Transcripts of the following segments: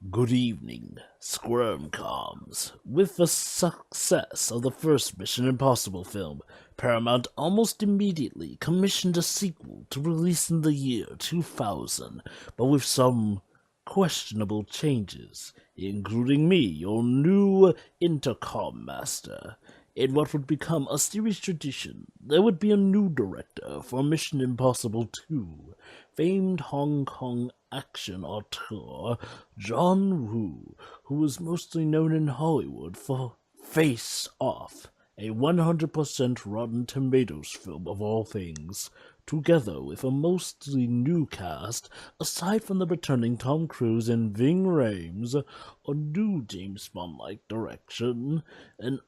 Good evening, Squirm Comms. With the success of the first Mission Impossible film, Paramount almost immediately commissioned a sequel to release in the year 2000, but with some questionable changes, including me, your new intercom master. In what would become a series tradition, there would be a new director for Mission Impossible 2, famed Hong Kong action auteur John Woo, who was mostly known in Hollywood for Face Off, a 100% Rotten Tomatoes film of all things, together with a mostly new cast, aside from the returning Tom Cruise and Ving Rhames, a new James Bond-like direction, an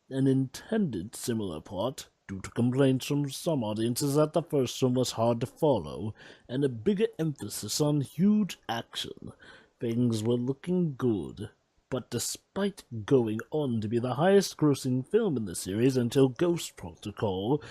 intended similar plot, due to complaints from some audiences that the first one was hard to follow, and a bigger emphasis on huge action. Things were looking good, but despite going on to be the highest-grossing film in the series until Ghost Protocol,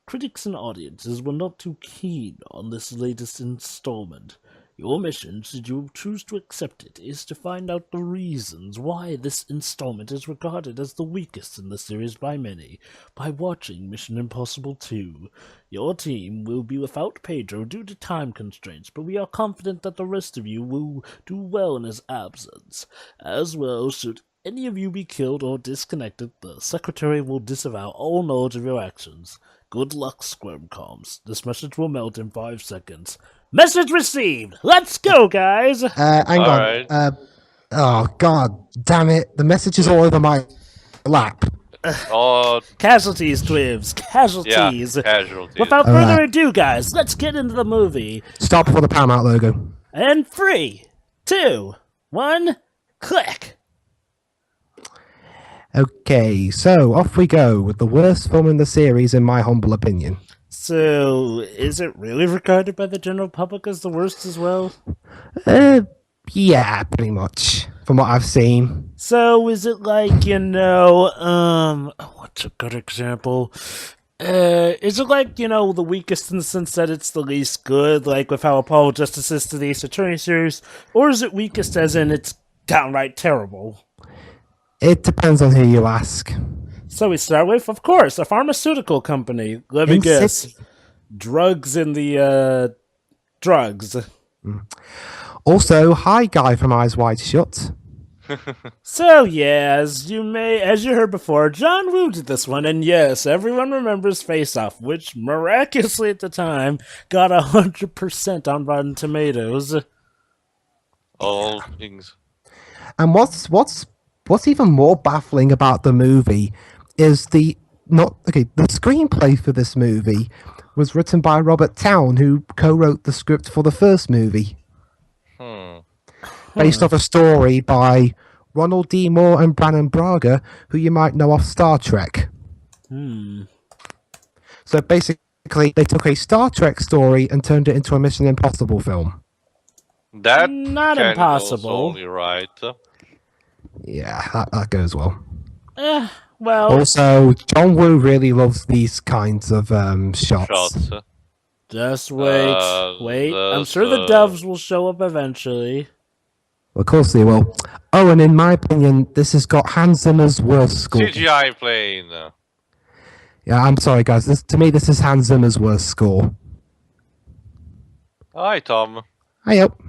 critics and audiences were not too keen on this latest installment. Your mission, should you choose to accept it, is to find out the reasons why this installment is regarded as the weakest in the series by many, by watching Mission Impossible 2. Your team will be without Pedro due to time constraints, but we are confident that the rest of you will do well in his absence. As well, should any of you be killed or disconnected, the Secretary will disavow all knowledge of your actions. Good luck, Squirmcoms. This message will melt in 5 seconds. Message received! Let's go, guys! Hang on. Right. Oh, God damn it. The message is all over my lap. Oh, Casualties, Twibs. Casualties. yeah, casualties. Without All further right. ado, guys, let's get into the movie. Stop before the Paramount logo. And 3, 2, 1, click! Okay, so off we go with the worst film in the series, in my humble opinion. So, is it really regarded by the general public as the worst as well? Yeah, pretty much, from what I've seen. So, is it like, what's a good example? Is it like, the weakest in the sense that it's the least good, like with how Apollo Justice is to the Ace Attorney series? Or is it weakest as in it's downright terrible? It depends on who you ask. So we start with, of course, a pharmaceutical company. Let me guess. Drugs in the, drugs. Also, hi, guy from Eyes Wide Shut. So, yeah, as you heard before, John Woo did this one, and yes, everyone remembers Face Off, which miraculously at the time got 100% on Rotten Tomatoes. All things. And what's even more baffling about the movie is the screenplay for this movie was written by Robert Towne, who co-wrote the script for the first movie. Based off a story by Ronald D. Moore and Brannon Braga, who you might know off Star Trek. So basically, they took a Star Trek story and turned it into a Mission Impossible film. That Not can impossible. also only right. Yeah, that goes well. Well, Also, John Woo really loves these kinds of shots. Shots. just wait. I'm sure the doves will show up eventually. Of course they will. Oh, and in my opinion, this has got Hans Zimmer's worst score. CGI plane. Yeah, I'm sorry, guys. To me, this is Hans Zimmer's worst score. Hi, Tom. Hey up.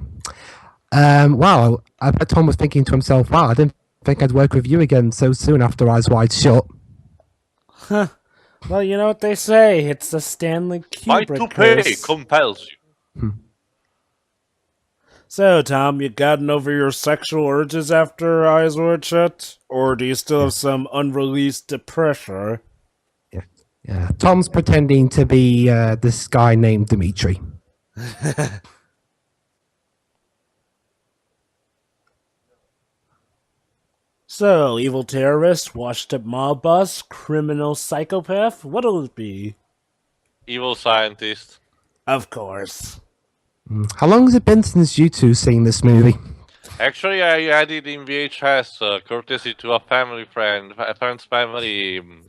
Wow, I bet Tom was thinking to himself, wow, I didn't think I'd work with you again so soon after Eyes Wide Shut. Well, you know what they say. It's the Stanley My Kubrick toupee curse. compels you. So, Tom, you gotten over your sexual urges after Eyes Wide Shut? Or do you still have some unreleased pressure? Yeah, Tom's pretending to be this guy named Dimitri. So, evil terrorist, washed-up mob boss, criminal psychopath? What'll it be? Evil scientist. Of course. How long has it been since you two seen this movie? Actually, I had it in VHS, courtesy to a family friend, a friend's family, and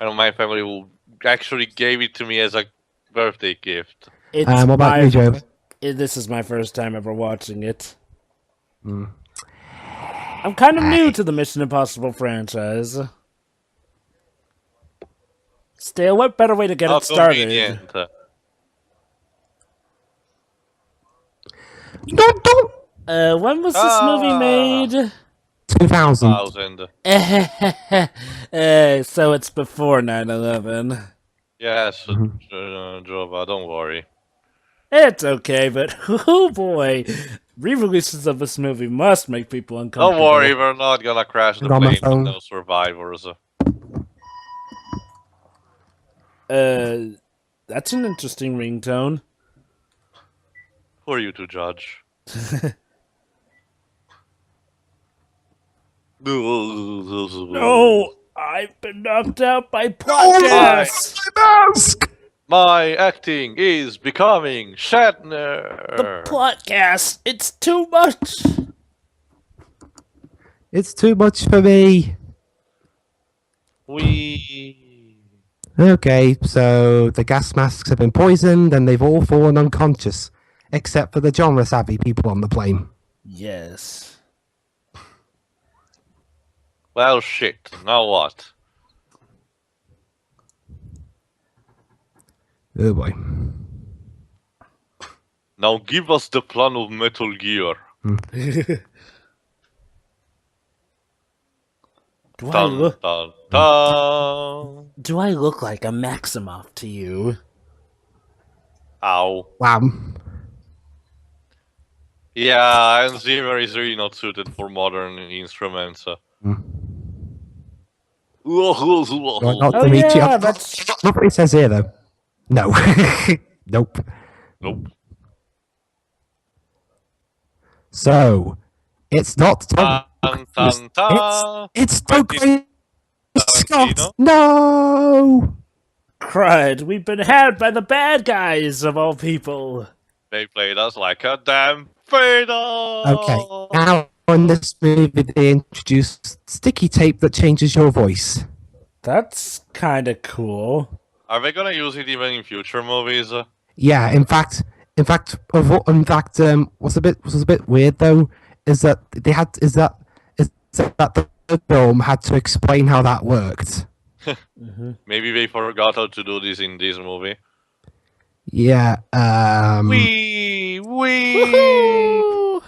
my family who actually gave it to me as a birthday gift. It's What about you, Joe? This is my first time ever watching it. I'm kind of new to the Mission Impossible franchise. Still, what better way to get How it started? convenient. Don't. When was this movie made? 2000. 1000. So it's before 9/11. Yes, Jova, don't worry. It's okay, but oh boy, re-releases of this movie must make people uncomfortable. Don't worry, we're not gonna crash the On my plane with phone. no survivors. That's an interesting ringtone. Who are you to judge? No, I've been knocked out by plot gas. Mask! My acting is becoming Shatner. The plot gas. It's too much. It's too much for me. Okay, so the gas masks have been poisoned and they've all fallen unconscious, except for the genre-savvy people on the plane. Yes. Well, shit. Now what? Oh boy. Now give us the plan of Metal Gear. Do Dun, dun, dun. Do I look like a Maximoff to you? Ow. Wow. Yeah, and Zimmer is really not suited for modern instruments. Not Oh Dimitri. yeah, that's Not what it says here, though. No. Nope. Nope. So, it's not Tom. Dun, dun, dun. It's Doug Quentin Scott. Tarantino? No. crud. We've been had by the bad guys of all people. They played us like a damn fatal. Okay. Now, in this movie, they introduced sticky tape that changes your voice. That's kind of cool. Are they gonna use it even in future movies? Yeah. In fact, what's a bit weird though is that the film had to explain how that worked. Maybe they forgot how to do this in this movie. Yeah. Woohoo!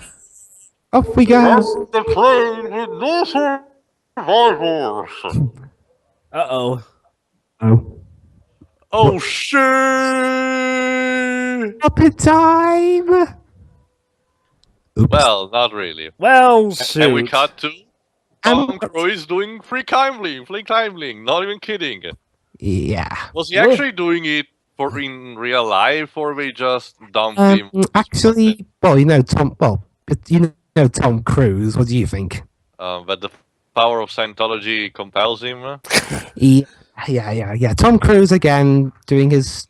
Off we go. The plane with no survivors. Uh-oh. Oh. Oh shit! Up in time. Oops. Well, not really. Well, shoot. And we cut to Tom Um, Cruise doing free climbing. Not even kidding. Yeah. Was he actually doing it for in real life, or they just dumped him? Actually, Tom Cruise. What do you think? But the power of Scientology compels him. Yeah. Tom Cruise again doing his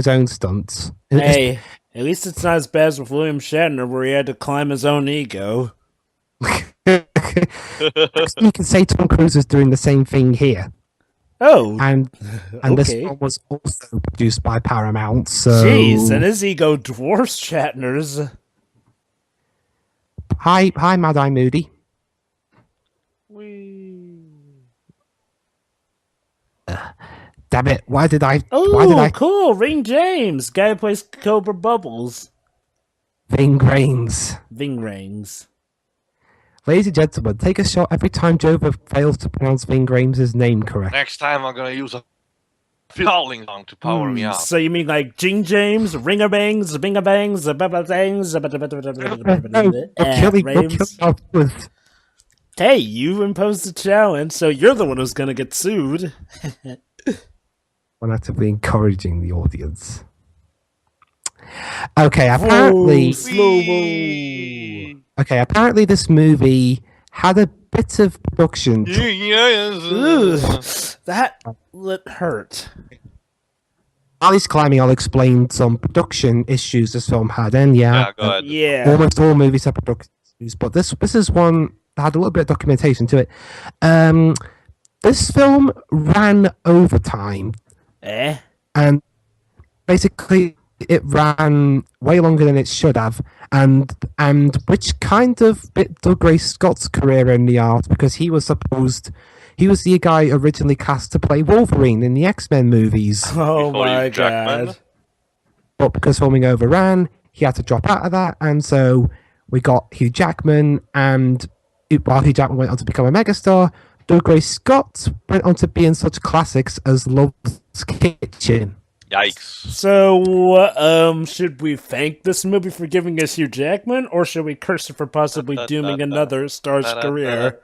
own stunts. Hey, at least it's not as bad as with William Shatner, where he had to climb his own ego. You can say Tom Cruise is doing the same thing here, Oh, and this okay. film was also produced by Paramount. So, Jeez, and his ego dwarfs Shatner's. hi, Mad Eye Moody. Damn it! Why did I? Oh, cool! Ring James, guy who plays Cobra Bubbles. Ving Rhames. Ving Rhames. Ladies and gentlemen, take a shot every time Jova fails to pronounce Ving Rhames' name correct. Next time I'm gonna use a falling song to power me up. So you mean like Jing James, Ringer Bangs, Binger Bangs, Baba Bangs, We'll kill him off with. Hey, you imposed the challenge, so you're the one who's gonna get sued. When actively encouraging the audience. Okay, apparently. Okay, apparently this movie had a bit of production. Ugh, that hurt. While he's climbing, I'll explain some production issues this film had. And Yeah, go ahead. Yeah. almost all movies have production issues, but this is one that had a little bit of documentation to it. This film ran overtime, Eh? and basically it ran way longer than it should have, and which kind of bit Dougray Scott's career in the arse because he was the guy originally cast to play Wolverine in the X-Men movies, Oh Before my Hugh Jackman. god. but because filming overran, he had to drop out of that, and so we got Hugh Jackman, and while Hugh Jackman went on to become a megastar, Dougray Scott went on to be in such classics as Love's Kitchen. Yikes. So, should we thank this movie for giving us Hugh Jackman, or should we curse it for possibly dooming another star's career?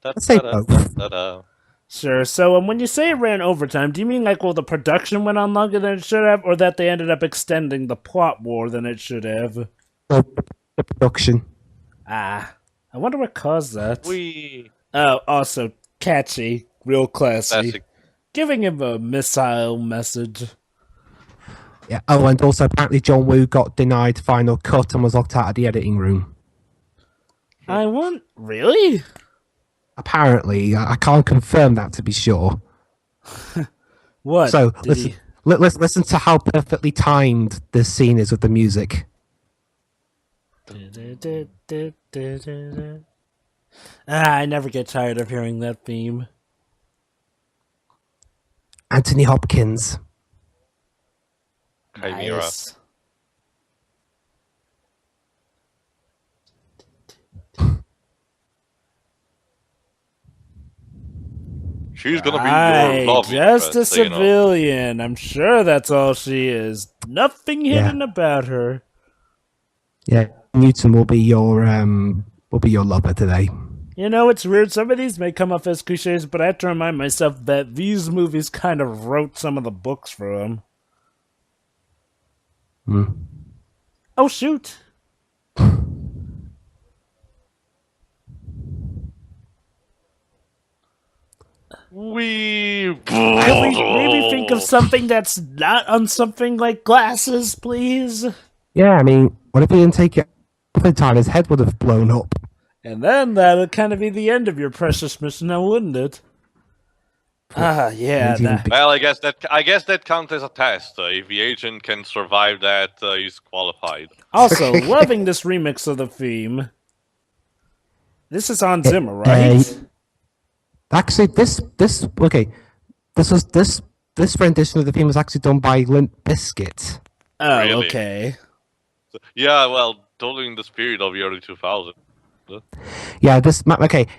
Let's say both. Sure. So, when you say it ran overtime, do you mean like, well, the production went on longer than it should have, or that they ended up extending the plot more than it should have? The production. Ah, I wonder what caused that. We Oh, also catchy, real classy. classic. Giving him a missile message. Yeah. Oh, and also apparently John Woo got denied final cut and was locked out of the editing room. I want really? Apparently, I can't confirm that to be sure. What? So did listen, he- let's listen to how perfectly timed this scene is with the music. I never get tired of hearing that theme. Anthony Hopkins. Chimera. Nice. She's gonna be Right, your love just a interest, you know. civilian. I'm sure that's all she is. Nothing hidden about her. Yeah, Newton will be your lover today. You know, it's weird. Some of these may come off as cliches, but I have to remind myself that these movies kind of wrote some of the books for him. Oh, shoot. We Maybe think of something that's not on something like glasses, please. Yeah, I mean, what if he didn't take it all the time? His head would have blown up. And then that would kind of be the end of your precious mission, now wouldn't it? Ah, yeah. Maybe That, Well, I guess that counts as a test. If the agent can survive that, he's qualified. also, loving this remix of the theme. This is Hans Zimmer, right? Actually, this rendition of the theme was actually done by Limp Bizkit. Oh, Really? okay. Yeah, well, totally in the spirit of the early 2000s. Yeah,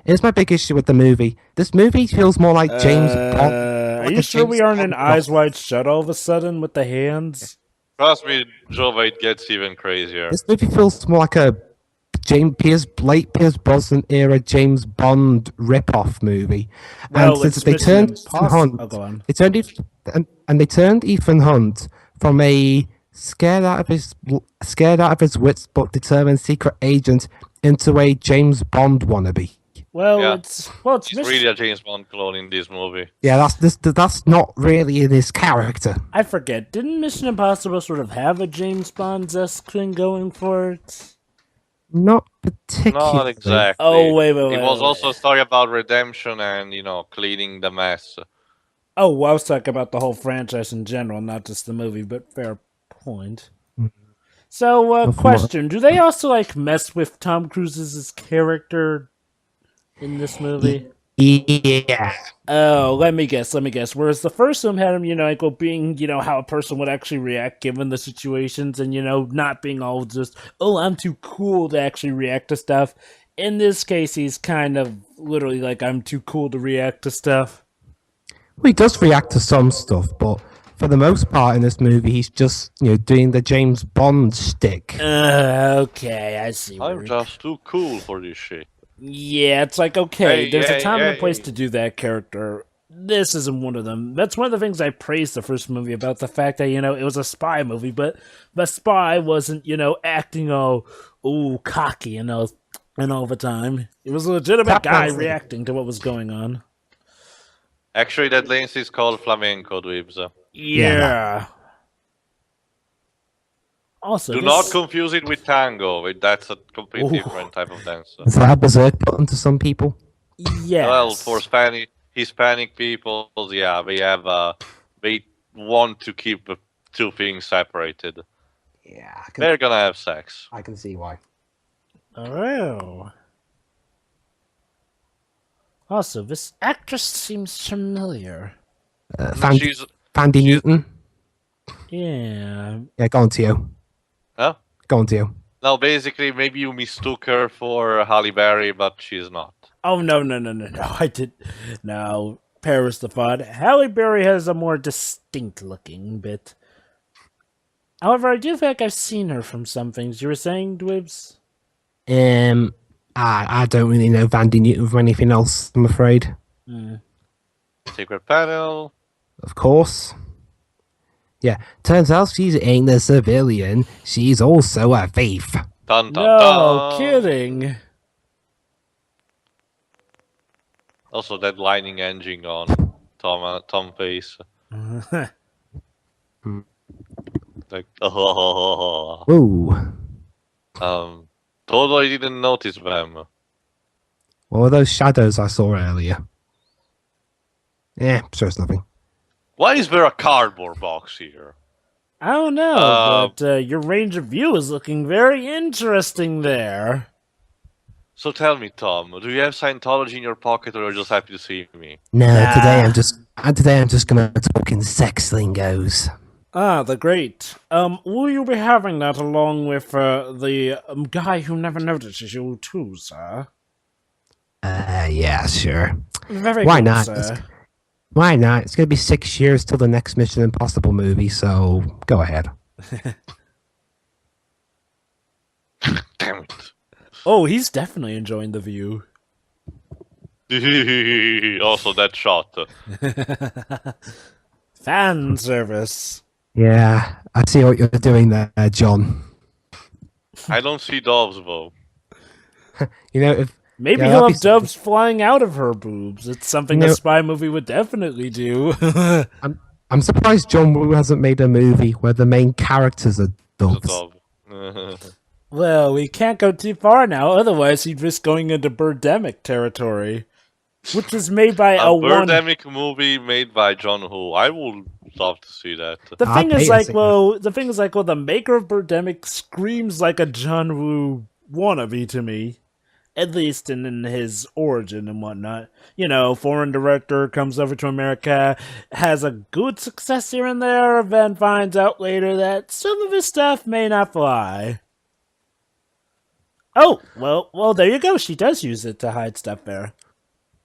here's my big issue with the movie. This movie feels more like James Bond. Are like you a sure we James aren't in Bond Eyes Wide Shut all of a sudden with the hands? Trust me, Jova, it gets even crazier. This movie feels more like a late Pierce Brosnan era James Bond rip-off movie. Well, and since it's they Mission turned Ethan Impossible. Hunt, Oh, go on. they turned they turned Ethan Hunt from a scared out of his wits but determined secret agent into a James Bond wannabe. Well, Yeah. it's He's Mission. really a James Bond clone in this movie. Yeah, that's not really in his character. I forget. Didn't Mission Impossible sort of have a James Bond-esque thing going for it? Not particularly. Not exactly. Oh, wait. It was wait. also a story about redemption and, cleaning the mess. Oh, well, I was talking about the whole franchise in general, not just the movie, but fair point. So, question. Do they also, mess with Tom Cruise's character in this movie? Yeah. Oh, let me guess. Whereas the first film had him, being, how a person would actually react given the situations and, not being all just, oh, I'm too cool to actually react to stuff. In this case, he's kind of literally like, I'm too cool to react to stuff. Well, he does react to some stuff, but for the most part in this movie, he's just, doing the James Bond shtick. Okay, I see. I'm just too cool for this shit. Yeah, it's like, okay, Hey, there's a hey, time and a hey. place to do that character. This isn't one of them. That's one of the things I praised the first movie about, the fact that, it was a spy movie, but the spy wasn't, acting all, cocky, and all the time. It was a legitimate guy reacting to what was going on. Actually, that lens is called flamenco dweebs. Yeah. Also, Do not confuse it with tango. That's a completely different type of dance. Is that a berserk button to some people? yes. Well, for Hispanic people, yeah, they have they want to keep two things separated. Yeah, They're gonna have sex. I can see why. Oh. Also, this actress seems familiar. She's Fandy she's- Newton. Yeah. Yeah, go on to you. huh? Go on to you. No, basically, maybe you mistook her for Halle Berry, but she's not. Oh, no, I did. No, Paris the Fun. Halle Berry has a more distinct looking bit. However, I do think I've seen her from some things. You were saying, Dwibs? I don't really know Vandy Newton from anything else, I'm afraid. Secret Panel. Of course. Yeah, turns out she ain't a civilian. She's also a thief. Dun dun No, dun. kidding. Also, that lightning engine on Tom face. Like, Ooh. totally didn't notice them. What were those shadows I saw earlier? Sure it's nothing. Why is there a cardboard box here? I don't know, but your range of view is looking very interesting there. So tell me, Tom, do you have Scientology in your pocket, or are you just happy to see me? No, Nah. today I'm just gonna talk in sex lingos. Ah, the great. Will you be having that along with the guy who never notices you too, sir? Yeah, sure. Very Why good, not? sir. Why not? It's gonna be 6 years till the next Mission Impossible movie, so go ahead. Damn it. Oh, he's definitely enjoying the view. Also, that shot. Fan service. Yeah, I see what you're doing there, John. I don't see doves, though. You know, if Maybe Yeah, he'll that'd have be doves flying out of her boobs. It's something No. a spy movie would definitely do. I'm surprised John Woo hasn't made a movie where the main characters are It's a doves. dove. Well, we can't go too far now, otherwise he'd risk going into Birdemic territory. Which is made by A one... Birdemic movie made by John Woo. I would love to see that. The I'd thing pay is, to like, see well, the maker of Birdemic screams like a John Woo wannabe to me. At least in his origin and whatnot. You know, foreign director comes over to America, has a good success here and there, then finds out later that some of his stuff may not fly. Oh, well, there you go. She does use it to hide stuff there.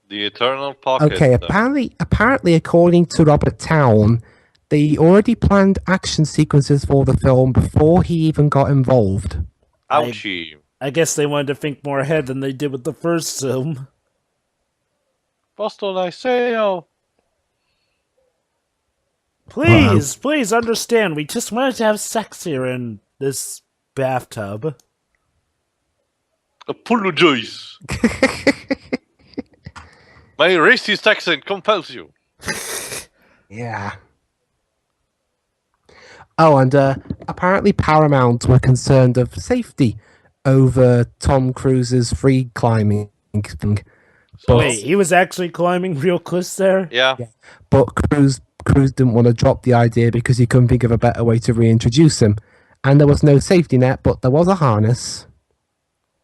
The Eternal Pocket. Okay, apparently, according to Robert Town, they already planned action sequences for the film before he even got involved. Ouchie. I guess they wanted to think more ahead than they did with the first film. Posto Liceo. Please understand, we just wanted to have sex here in this bathtub. Apologize. My racist accent compels you. Yeah. Oh, and apparently Paramount were concerned of safety over Tom Cruise's free climbing thing. So, Wait, he was actually climbing real cliffs there? yeah. But Cruise didn't want to drop the idea because he couldn't think of a better way to reintroduce him. And there was no safety net, but there was a harness.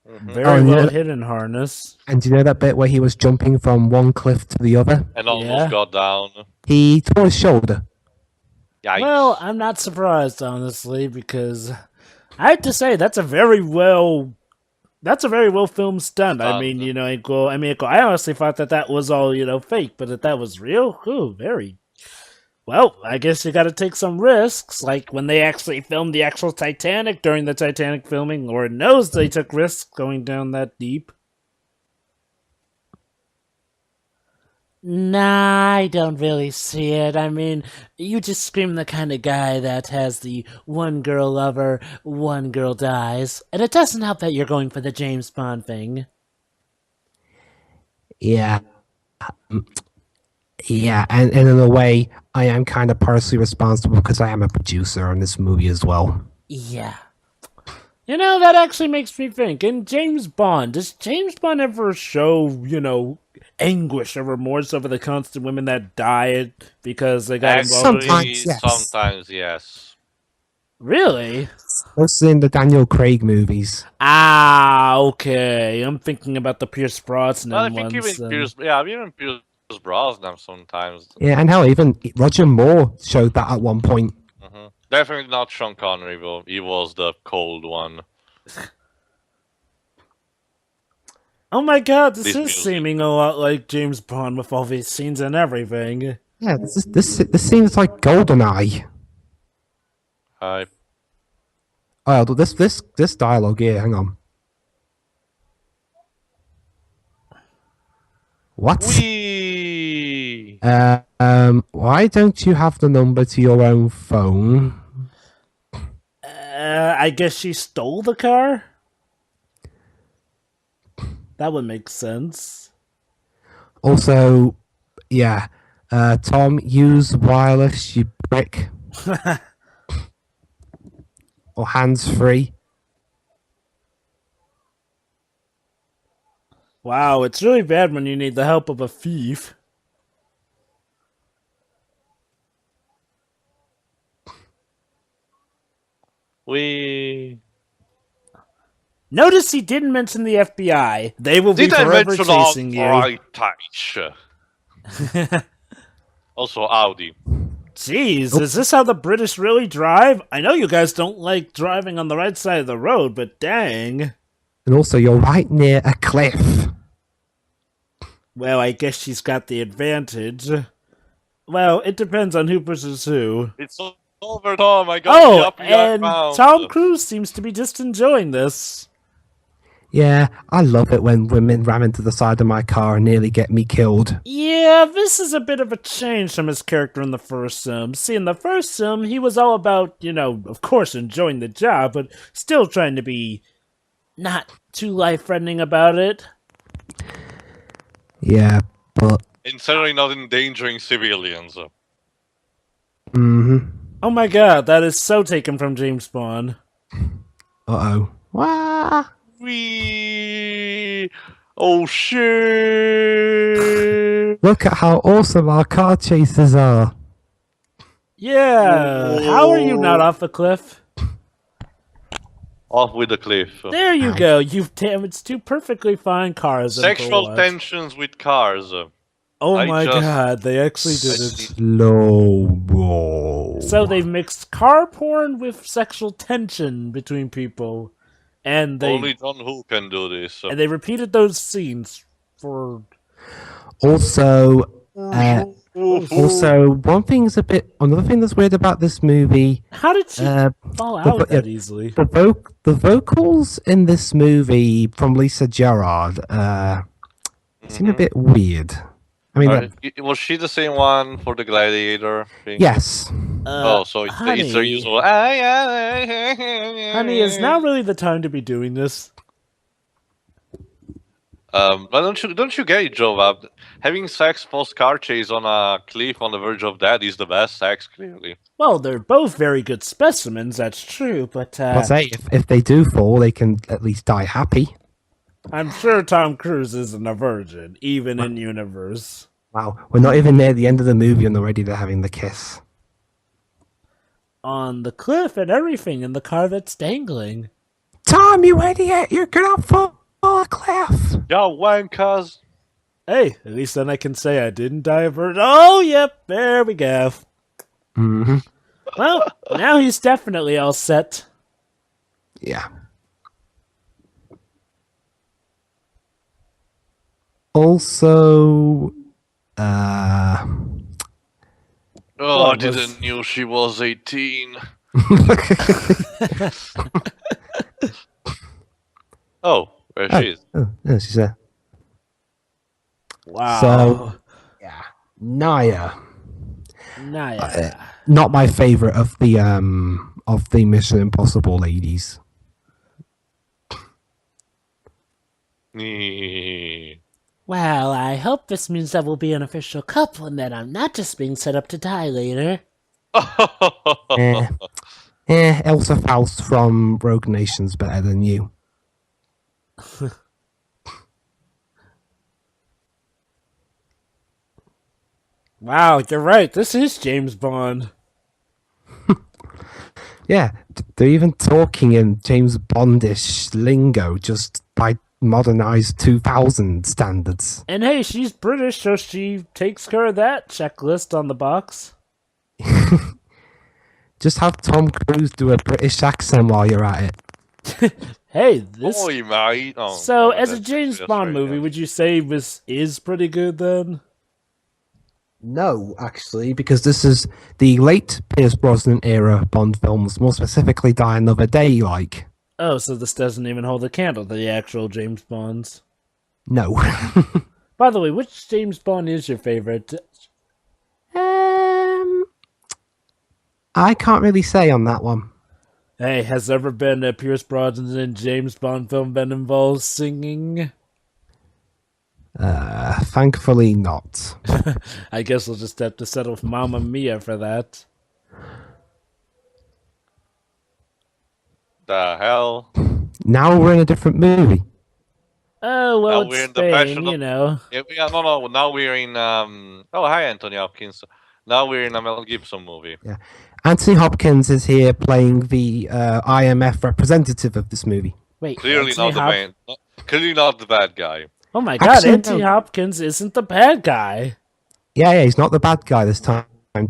Very Oh, well yeah. hidden harness. And do you know that bit where he was jumping from one cliff to the other? And almost Yeah. got down. He tore his shoulder. Yikes. Well, I'm not surprised, honestly, because I have to say that's a very well filmed stunt. I mean, you know, I honestly thought that was all, you know, fake, but if that was real, very. Well, I guess you got to take some risks, like when they actually filmed the actual Titanic during the Titanic filming. Lord knows they took risks going down that deep. Nah, I don't really see it. I mean, you just scream the kind of guy that has the one girl lover, one girl dies. And it doesn't help that you're going for the James Bond thing. Yeah. Yeah, and in a way, I am kind of partially responsible because I am a producer on this movie as well. Yeah. You know, that actually makes me think. In James Bond, does James Bond ever show, you know, anguish or remorse over the constant women that died because they got involved? Sometimes, yes. Sometimes, yes. Really? Mostly in the Daniel Craig movies. Ah, okay. I'm thinking about the Pierce Brosnan Well, I think ones. even Pierce Brosnan sometimes. Yeah, and hell, even Roger Moore showed that at one point. Definitely not Sean Connery, though. He was the cold one. Oh my god, this This is music. seeming a lot like James Bond with all these scenes and everything. Yeah, this seems like GoldenEye. Hi. Oh, this dialogue here. Hang on. What? Whee! Why don't you have the number to your own phone? I guess she stole the car? That would make sense. Also, yeah. Tom, use wireless, you prick. Or hands free. Wow, it's really bad when you need the help of a thief. Whee! Notice he didn't mention the FBI. They will be Did I forever mention chasing you. right touch? Also Audi. Jeez, is this how the British really drive? I know you guys don't like driving on the right side of the road, but dang. And also, you're right near a cliff. Well, I guess she's got the advantage. Well, it depends on who pushes who. It's over, Tom. I got the FBI and found. Tom Cruise seems to be just enjoying this. Yeah, I love it when women ram into the side of my car and nearly get me killed. Yeah, this is a bit of a change from his character in the first film. See, in the first film, he was all about, of course, enjoying the job, but still trying to be not too life-threatening about it. Yeah, but... And certainly not endangering civilians. Mm-hmm. Oh my god, that is so taken from James Bond. Uh-oh. Wah! Whee! Oh shit! Look at how awesome our car chases are. Yeah, how are you not off the cliff? Off with the cliff. There you go, you've damaged two perfectly fine cars. Sexual tensions with cars. Oh my god, they actually did it. Slow mo. So they've mixed car porn with sexual tension between people. And they Only John Woo can do this. and they repeated those scenes for Also, another thing that's weird about this movie. How did she fall out that easily? The vocals in this movie from Lisa Gerrard seem a bit weird. I mean, was she the same one for the Gladiator thing? yes. So it's their usual. Honey, is now really the time to be doing this? But don't you get it, Joe? Having sex post car chase on a cliff on the verge of death is the best sex, clearly. Well, they're both very good specimens, that's true, but I'll say if they do fall, they can at least die happy. I'm sure Tom Cruise isn't a virgin, even in universe. Wow, we're not even near the end of the movie and already they're having the kiss. On the cliff and everything in the car that's dangling. Tom, you idiot! You're gonna fall off a cliff! Yeah, wankers! Hey, at least then I can say I didn't die a virgin. Oh, yep, there we go. Mm-hmm. Well, now he's definitely all set. Yeah. Also, Oh, I didn't knew she was 18. Oh, there she is. Oh, yeah, she's there. Wow. So, yeah, Naya. Naya. Not my favorite of the Mission Impossible ladies. Well, I hope this means that we'll be an official couple and that I'm not just being set up to die later. Elsa Faust from Rogue Nation's better than you. Wow, you're right. This is James Bond. Yeah, they're even talking in James Bondish lingo just by modernized 2000 standards. And hey, she's British, so she takes care of that checklist on the box. Just have Tom Cruise do a British accent while you're at it. Hey, this. Oi, mate. Oh, So, no, as a that's James actually Bond movie, Australian. would you say is pretty good then? No, actually, because this is the late Pierce Brosnan era Bond films, more specifically Die Another Day, like. Oh, so this doesn't even hold a candle to the actual James Bonds. No. By the way, which James Bond is your favorite? I can't really say on that one. Hey, has there ever been a Pierce Brosnan James Bond film been involved singing? Thankfully not. I guess we'll just have to settle with Mamma Mia for that. The hell? Now we're in a different movie. Oh, well, Now it's we're in the Spain, passion you of- know. Yeah, no. Now we're in. Oh, hi, Anthony Hopkins. Now we're in a Mel Gibson movie. Yeah. Anthony Hopkins is here playing the IMF representative of this movie. Wait, Clearly Anthony not the man. Clearly not the bad guy. Oh my god, Actually, Anthony no. Hopkins isn't the bad guy. Yeah, he's not the bad guy this time. I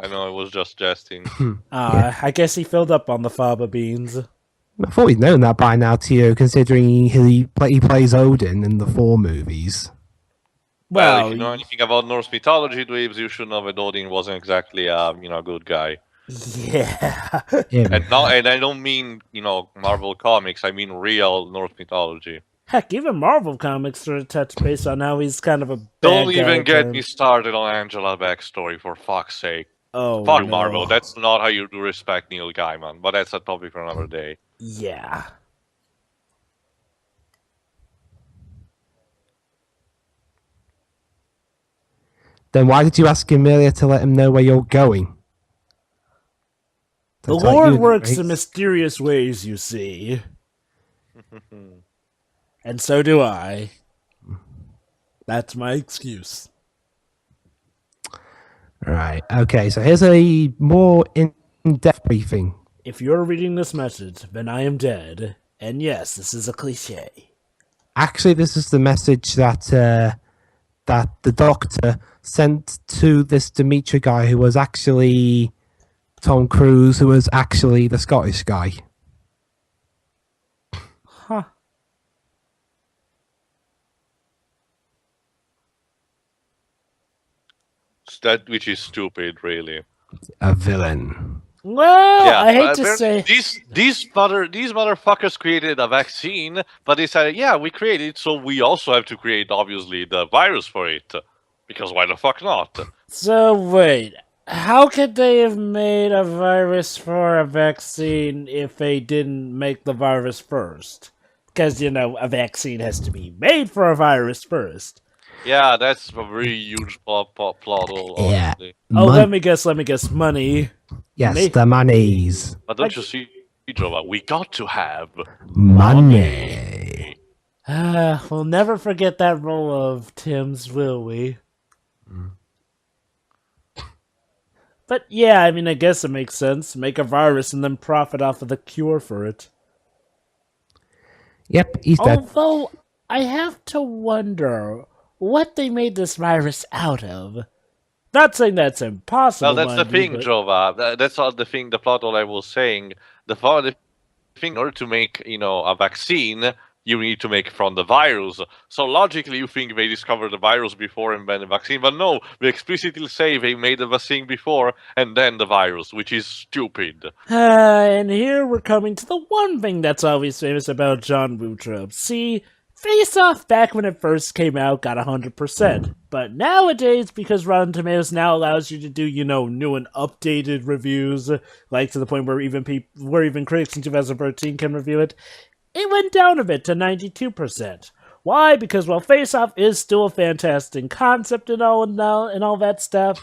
know, I was just jesting. I guess he filled up on the fava beans. I thought we'd known that by now, Tio, considering he plays Odin in the 4 movies. Well, if you know anything about Norse mythology, dweebs, you should know that Odin wasn't exactly a good guy. Yeah. And I don't mean Marvel comics. I mean real Norse mythology. Heck, even Marvel comics sort of touch base on how he's kind of a bad Don't guy even get turn. me started on Angela backstory, for fuck's sake. Oh, Fuck no. Marvel. That's not how you do respect Neil Gaiman. But that's a topic for another day. Yeah. Then why did you ask Emilia to let him know where you're going? The That's like Lord you, works right? in mysterious ways, you see. And so do I. That's my excuse. Right. Okay, so here's a more in-depth briefing. If you're reading this message, then I am dead. And yes, this is a cliche. Actually, this is the message that that the Doctor sent to this Dimitri guy who was actually Tom Cruise, who was actually the Scottish guy. Huh. That which is stupid, really. A villain. Well, Yeah, I hate but to apparently say... these motherfuckers created a vaccine, but they said, yeah, we created it, so we also have to create, obviously, the virus for it. Because why the fuck not? So, wait. How could they have made a virus for a vaccine if they didn't make the virus first? Because, a vaccine has to be made for a virus first. Yeah, that's a very huge plot hole, Yeah. honestly. Oh, let me guess. Money. Yes, Me- the monies. But don't you see, Jova, we got to have Money. We'll never forget that role of Tim's, will we? But yeah, I mean, I guess it makes sense. Make a virus and then profit off of the cure for it. Yep, he's dead. Although, I have to wonder what they made this virus out of. Not saying that's impossible. Well, that's the mind you, thing, but- Jova. That's all the thing, the plot hole I was saying. The thing, in order to make, a vaccine, you need to make from the virus. So logically, you think they discovered the virus before and then the vaccine, but no, they explicitly say they made the vaccine before and then the virus, which is stupid. And here we're coming to the one thing that's always famous about John Woo tropes. See, Face Off back when it first came out got 100%. But nowadays, because Rotten Tomatoes now allows you to do, new and updated reviews, like to the point where even critics in 2013 can review it, it went down a bit to 92%. Why? Because while Face Off is still a fantastic concept and all that stuff,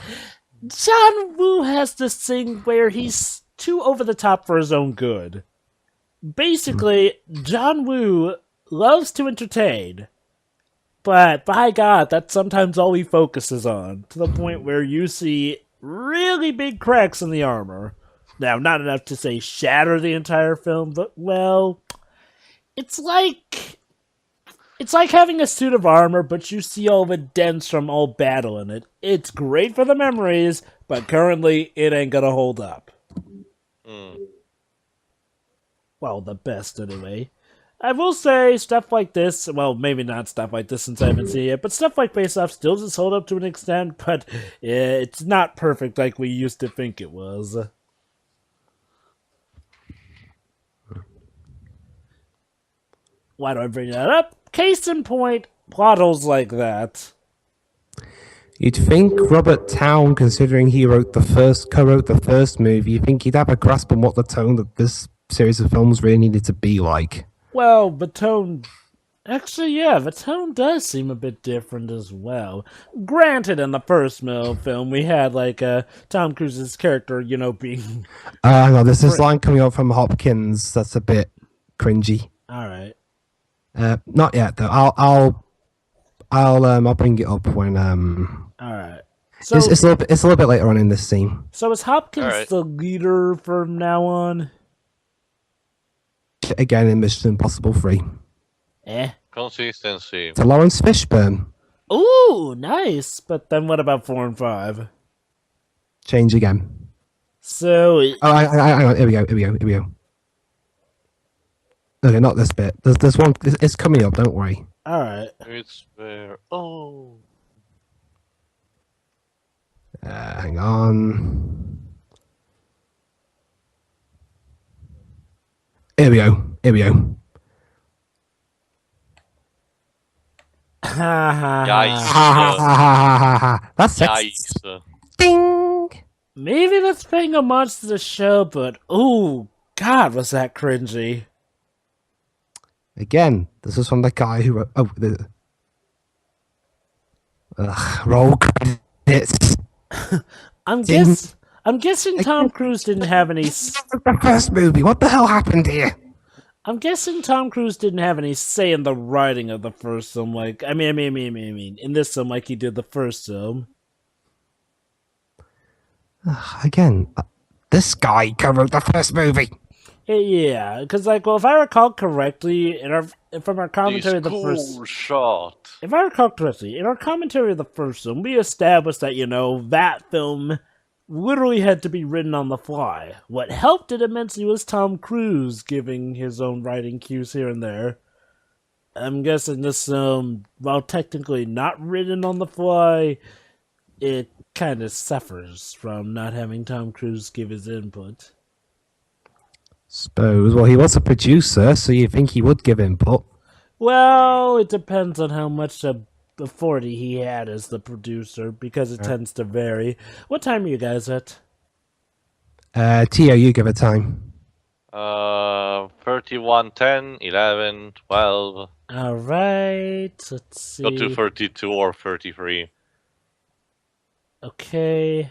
John Woo has this thing where he's too over the top for his own good. Basically, John Woo loves to entertain, but by God, that's sometimes all he focuses on, to the point where you see really big cracks in the armor. Now, not enough to say shatter the entire film, but, well, it's like having a suit of armor, but you see all the dents from all battle in it. It's great for the memories, but currently it ain't gonna hold up. Well, the best anyway. I will say stuff like this, well, maybe not stuff like this since I haven't seen it, but stuff like Face Off still does hold up to an extent, but it's not perfect like we used to think it was. Why do I bring that up? Case in point, plot holes like that. You'd think Robert Towne, considering he co-wrote the first movie, you'd think he'd have a grasp on what the tone of this series of films really needed to be like. Well, the tone... Actually, yeah, the tone does seem a bit different as well. Granted, in the first film, we had, like, Tom Cruise's character, being... Hang on, there's this line coming up from Hopkins that's a bit cringy. Alright. Not yet, though. I'll bring it up when... Alright. So, it's a little bit later on in this scene. So is Hopkins the leader from now on? Again, in Mission Impossible 3. Consistency. To Lawrence Fishburne. Ooh, nice. But then what about 4 and 5? Change again. So... hang on. Here we go. Okay, not this bit. There's one... It's coming up, don't worry. Alright. It's where... Oh... Hang on. Here we go. Yikes. That's Yikes. Ding! Maybe that's paying homage to the show, but oh god, was that cringy. Again, this is from the guy who wrote... roll credits. I'm guessing Tom Cruise didn't have any... The first movie, what the hell happened here? I'm guessing Tom Cruise didn't have any say in the writing of the first film, like... I mean, in this film, like he did the first film. Again, this guy co-wrote the first movie. Yeah, because, like, well, if I recall correctly, from our commentary of the first... shot. If I recall correctly, in our commentary of the first film, we established that, that film literally had to be written on the fly. What helped it immensely was Tom Cruise giving his own writing cues here and there. I'm guessing this film, while technically not written on the fly, it kind of suffers from not having Tom Cruise give his input. Suppose. Well, he was a producer, so you think he would give input. Well, it depends on how much authority he had as the producer, because it tends to vary. What time are you guys at? Tio, you give it time. 31, 10, 11, 12. All right, let's see. Go to 32 or 33. Okay.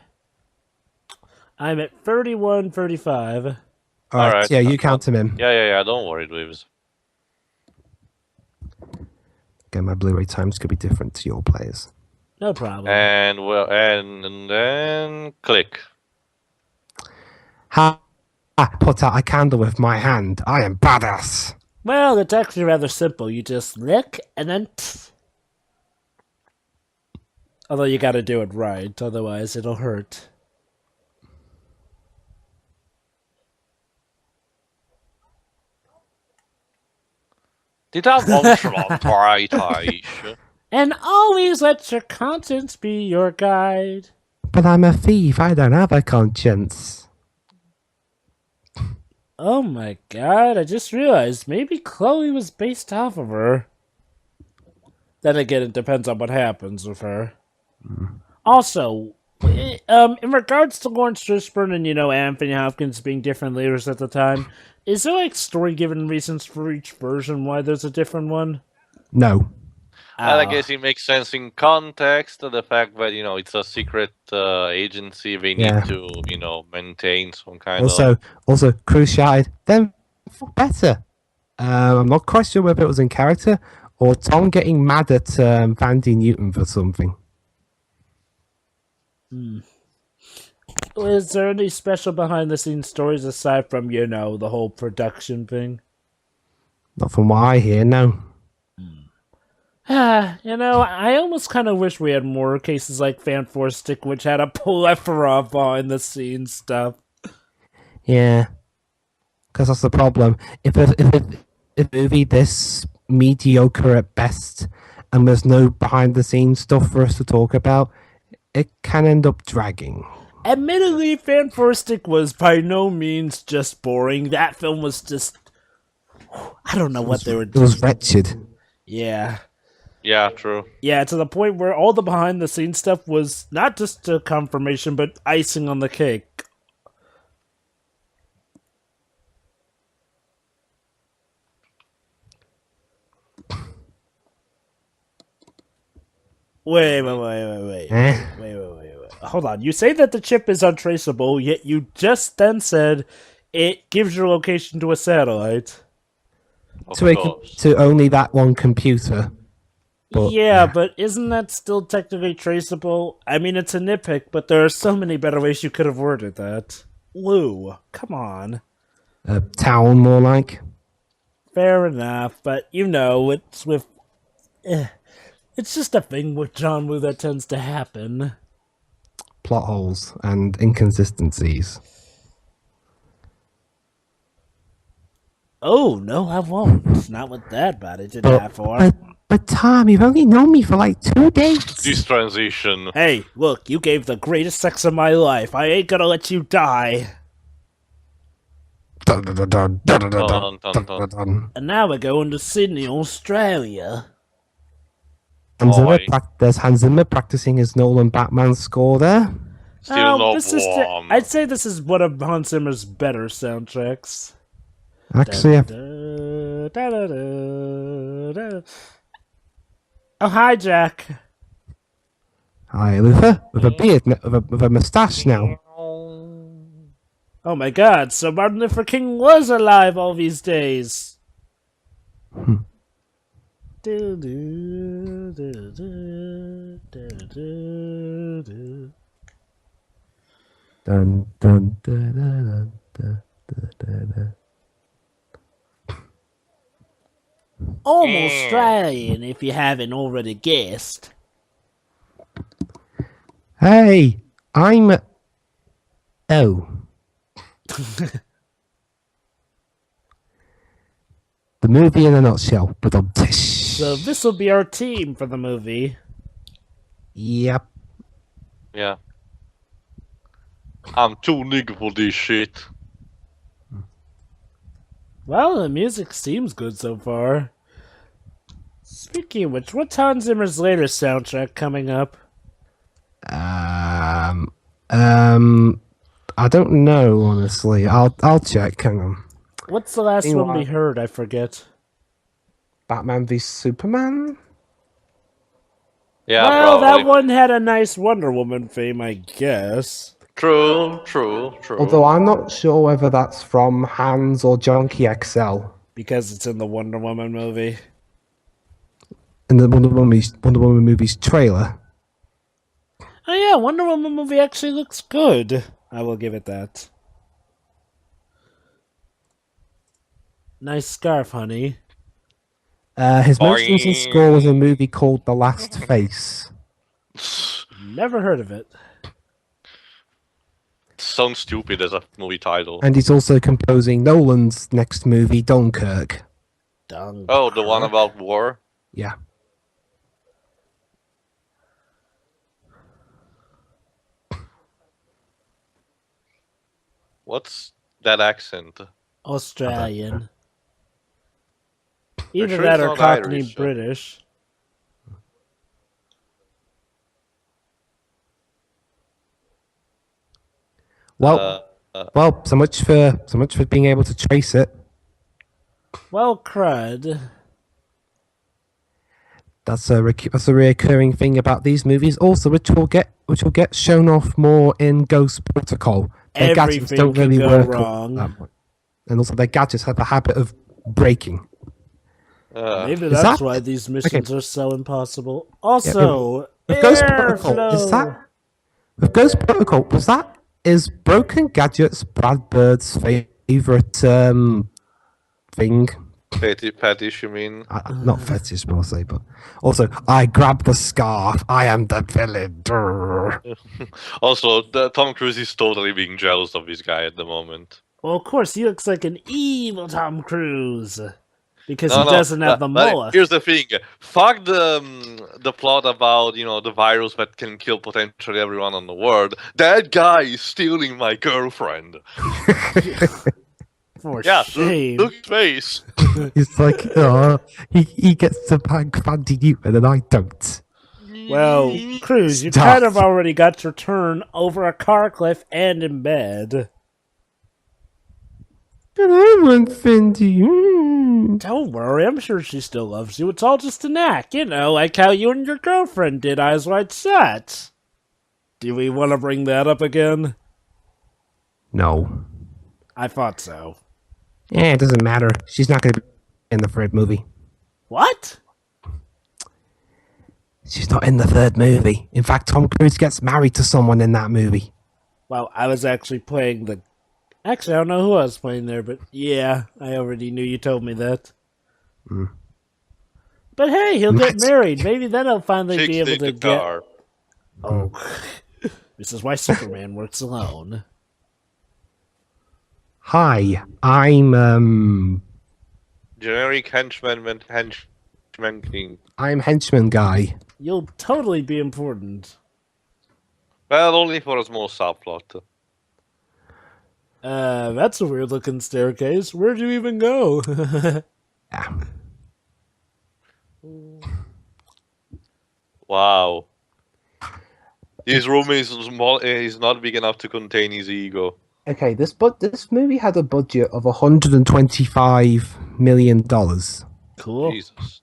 I'm at 31, 35. All right. Yeah, you count him in. Yeah. Don't worry, Dweebs. Again, my Blu-ray times could be different to your players. No problem. And then click. Ha! Put out a candle with my hand. I am badass. Well, it's actually rather simple. You just lick and then... Although you gotta do it right, otherwise it'll hurt. Did I want to And always let your conscience be your guide. But I'm a thief. I don't have a conscience. Oh my god, I just realized maybe Chloe was based off of her. Then again, it depends on what happens with her. Also, in regards to Lawrence Fishburne and, Anthony Hopkins being different leaders at the time, is there, story-given reasons for each version why there's a different one? No. I guess it makes sense in context, the fact that, it's a secret agency, they need to, maintain some kind of... Also, Cruise shouted, then better. I'm not quite sure whether it was in character, or Tom getting mad at Vandy Newton for something. Is there any special behind-the-scenes stories aside from, the whole production thing? Not from what I hear, no. I almost kind of wish we had more cases like Fanforstic, which had a plethora of behind-the-scenes stuff. Yeah. Because that's the problem. If a movie this mediocre at best, and there's no behind-the-scenes stuff for us to talk about, it can end up dragging. Admittedly, Fanforstic was by no means just boring. That film was just... I don't know what they were doing. It was wretched. Yeah. Yeah, true. Yeah, to the point where all the behind-the-scenes stuff was not just a confirmation, but icing on the cake. Wait. Wait. Hold on. You say that the chip is untraceable, yet you just then said it gives your location to a satellite. To only that one computer. But, yeah, but isn't that still technically traceable? I mean, it's a nitpick, but there are so many better ways you could have worded that. Lou, come on. A town, more like. Fair enough, but it's with... it's just a thing with John Woo that tends to happen. Plot holes and inconsistencies. Oh, no, I won't. It's not with that bad. It did that for. But Tom, you've only known me for like 2 days. This transition. Hey, look, you gave the greatest sex of my life. I ain't gonna let you die. Dun, dun, dun. And now we're going to Sydney, Australia. There's Hans Zimmer practicing his Nolan Batman score there. Still not warm. I'd say this is one of Hans Zimmer's better soundtracks. Actually, oh, hi, Jack. Hi, Luther. With a beard, with a moustache now. Oh my god, so Martin Luther King was alive all these days. Dun, dun, dun, dun, dun, dun, dun. I'm Australian, if you haven't already guessed. Hey, I'm... Oh. The movie in a nutshell. So this will be our team for the movie. Yep. Yeah. I'm too nigga for this shit. Well, the music seems good so far. Speaking of which, what's Hans Zimmer's latest soundtrack coming up? I don't know, honestly. I'll check. Hang on. What's the last one we heard? I forget. Batman v Superman? Yeah, well, probably. that one had a nice Wonder Woman theme, I guess. True. Although I'm not sure whether that's from Hans or Junkie XL. Because it's in the Wonder Woman movie. In the Wonder Woman movie's trailer. Oh yeah, Wonder Woman movie actually looks good. I will give it that. Nice scarf, honey. His most recent score was a movie called The Last Face. Never heard of it. Sounds stupid as a movie title. And he's also composing Nolan's next movie, Dunkirk. Oh, the one about war? Yeah. What's that accent? Australian. Either sure that it's or not Cockney Irish, so- British. Well, so much for being able to trace it. Well, crud. That's a reoccurring thing about these movies. Also, which will get shown off more in Ghost Protocol. Their gadgets Everything don't really can go work wrong. at that point. And also, their gadgets have a habit of breaking. Maybe Is that's that- why these missions are so impossible. Also, With Ghost airflow. Protocol, with Ghost Protocol, was that Is Broken Gadgets Brad Bird's favorite thing? Fetish, you mean? Not fetish, mostly, but also I grab the scarf. I am the villain. Durr. Also, Tom Cruise is totally being jealous of this guy at the moment. Well, of course, he looks like an evil Tom Cruise. Because No, he no. doesn't have the But mullet. here's the thing: fuck the plot about the virus that can kill potentially everyone on the world. That guy is stealing my girlfriend. For Yeah, shame. look at his face. He's like, he gets to bang Fandy Newton and I don't. Well, Cruz, you Stop. kind of already got your turn over a car cliff and in bed. But I want Fendi. Mm. Don't worry, I'm sure she still loves you. It's all just an act, like how you and your girlfriend did Eyes Wide Shut. Do we want to bring that up again? No. I thought so. It doesn't matter. She's not going to be in the third movie. What? She's not in the third movie. In fact, Tom Cruise gets married to someone in that movie. Well, I was actually playing the... Actually, I don't know who I was playing there, but yeah, I already knew you told me that. Mm. But hey, he'll get married. Maybe then he'll finally Chicks be able dig to the get... car. Oh, this is why Superman works alone. Hi, I'm Generic henchman king. I'm henchman guy. You'll totally be important. Well, only for a small subplot. That's a weird looking staircase. Where'd you even go? Yeah. Wow. His room is small. Is not big enough to contain his ego. Okay, this movie had a budget of $125 million Cool. Jesus.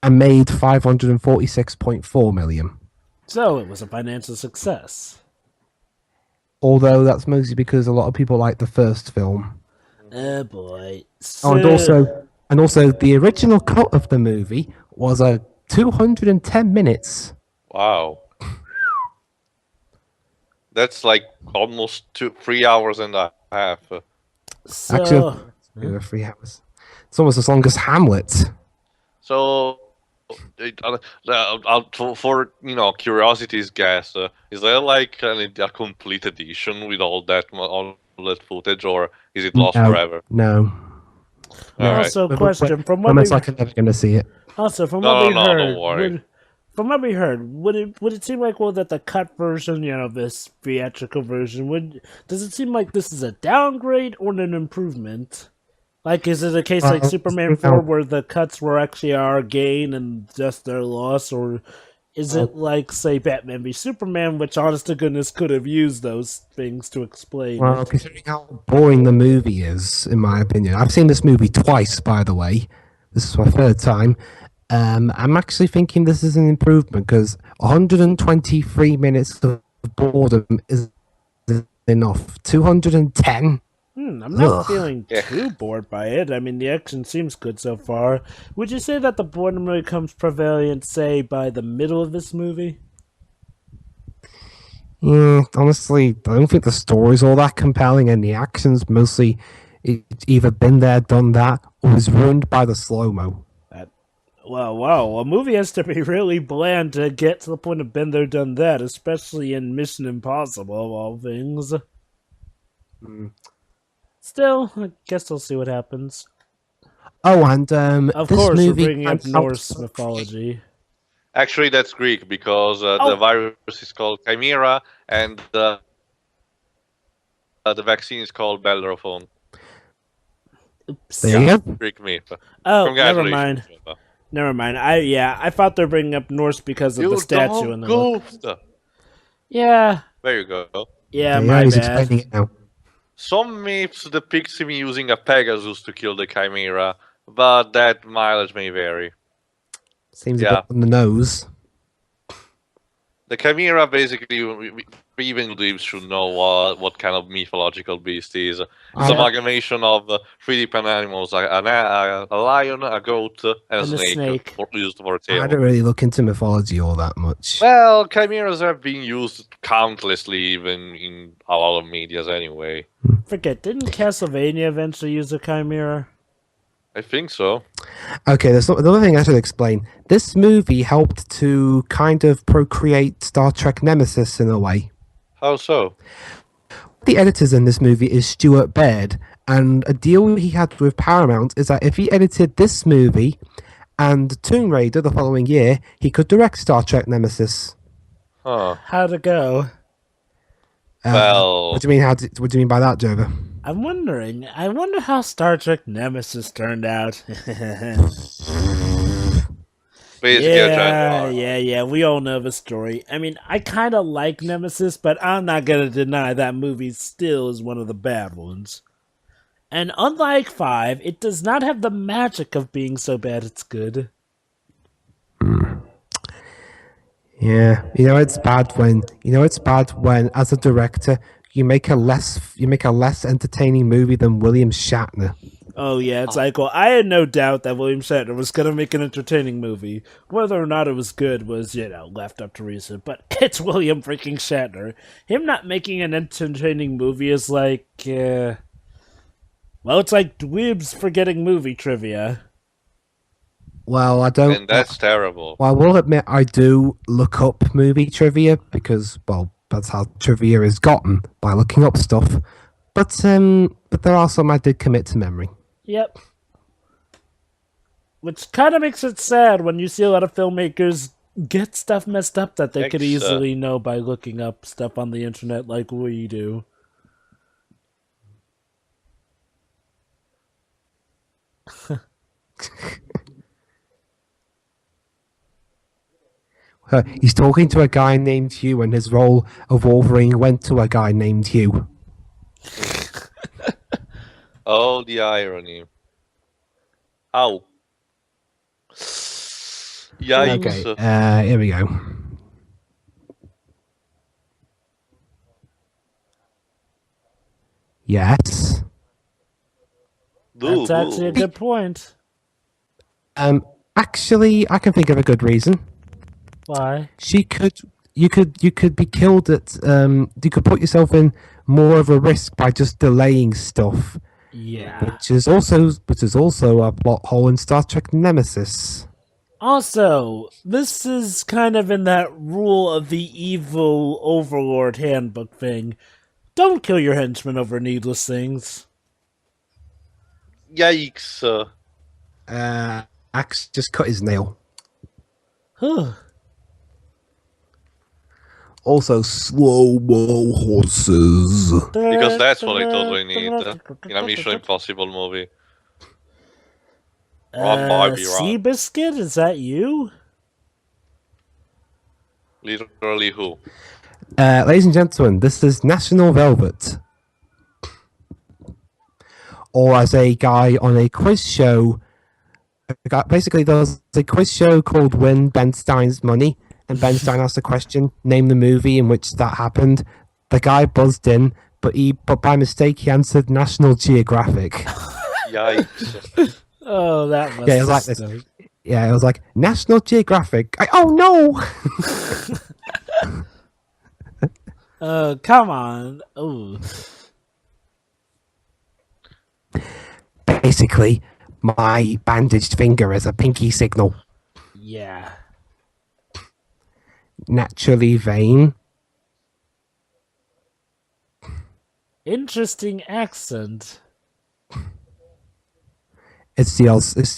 and made $546.4 million. So it was a financial success. Although that's mostly because a lot of people like the first film. Oh boy. Oh, and also the original cut of the movie was 210 minutes. Wow. That's like almost 3 hours and a half. Actually, 3 hours. It's almost as long as Hamlet. So, for curiosity's guess, is there like a complete edition with all that footage, or is it lost forever? No. All right. Also, But- question from what Almost we like I'm never going to see it. also from No, what we no, heard, don't worry. from what we heard, would it seem like that the cut version, this theatrical version, does it seem like this is a downgrade or an improvement? Like, is it a case like Superman 4 where the cuts were actually our gain and just their loss, or is it like, say, Batman v Superman, which, honest to goodness, could have used those things to explain Well, it? considering how boring the movie is, in my opinion. I've seen this movie twice, by the way. This is my third time. I'm actually thinking this is an improvement because 123 minutes of boredom is enough. 210? I'm not Ugh. feeling too bored by it. I mean, the action seems good so far. Would you say that the boredom really comes prevalent, say, by the middle of this movie? Yeah, honestly, I don't think the story's all that compelling, and the action's mostly it's either been there, done that, or is ruined by the slow-mo. Wow, a movie has to be really bland to get to the point of been there, done that, especially in Mission Impossible, of all things. Still, I guess we'll see what happens. Oh, and Of this course, we're movie bringing up comes out- Norse mythology. Actually, that's Greek because the virus is called Chimera and the vaccine is called Bellerophon. Oops. There you go. Greek myth. Oh, Congratulations. Never mind. I thought they're bringing up Norse because of the statue and the look. Yeah. There you go. Yeah, Yeah, my he's bad. explaining it now. Some myths depict him using a Pegasus to kill the Chimera, but that mileage may vary. Seems a Yeah. bit on the nose. The Chimera basically, even dreams should know what kind of mythological beast it is. It's I- amalgamation of three different animals: a lion, a goat, and a And a snake, snake. used for a I tail. don't really look into mythology all that much. Well, chimeras have been used countlessly, even in a lot of medias anyway. Forget, didn't Castlevania eventually use a chimera? I think so. Okay, there's another thing I should explain. This movie helped to kind of procreate Star Trek Nemesis in a way. How so? The editors in this movie is Stuart Baird, and a deal he had with Paramount is that if he edited this movie and Tomb Raider the following year, he could direct Star Trek Nemesis. Huh. How'd it go? Well, What do you mean? What do you mean by that, Jover? I'm wondering. I wonder how Star Trek Nemesis turned out. basically a giant. yeah. We all know the story. I mean, I kind of like Nemesis, but I'm not gonna deny that movie still is one of the bad ones. And unlike 5, it does not have the magic of being so bad it's good. Yeah, it's bad when as a director you make a less entertaining movie than William Shatner. Oh yeah, it's like, well, I had no doubt that William Shatner was gonna make an entertaining movie. Whether or not it was good was, left up to reason. But it's William freaking Shatner. Him not making an entertaining movie is like, well, it's like dweebs forgetting movie trivia. Well, I don't. And that's terrible. Well, I will admit I do look up movie trivia because, well, that's how trivia is gotten, by looking up stuff. But there are some I did commit to memory. Yep. Which kind of makes it sad when you see a lot of filmmakers get stuff messed up that they could easily know by looking up stuff on the internet like we do. He's talking to a guy named Hugh, and his role of Wolverine went to a guy named Hugh. Oh, the irony. Ow. Yikes. Okay, here we go. Yes. That's actually a good point. Actually, I can think of a good reason. Why? You could be killed at you could put yourself in more of a risk by just delaying stuff. Yeah. Which is also a plot hole in Star Trek Nemesis. Also, this is kind of in that rule of the evil overlord handbook thing. Don't kill your henchmen over needless things. Yikes. Axe just cut his nail. Also, slow-mo horses. Because that's what I totally need in a Mission Impossible movie. Might be wrong. Seabiscuit, is that you? Literally who? Ladies and gentlemen, this is National Velvet. Or as a guy on a quiz show, basically there's a quiz show called Win Ben Stein's Money, and Ben Stein asked a question, name the movie in which that happened. The guy buzzed in, but by mistake he answered National Geographic. Yikes. Oh, that must Yeah, it was like this. Yeah, it was like National Geographic. Oh no! Come on. Ooh. Basically, my bandaged finger is a pinky signal. Yeah. Naturally vain. Interesting accent. It's the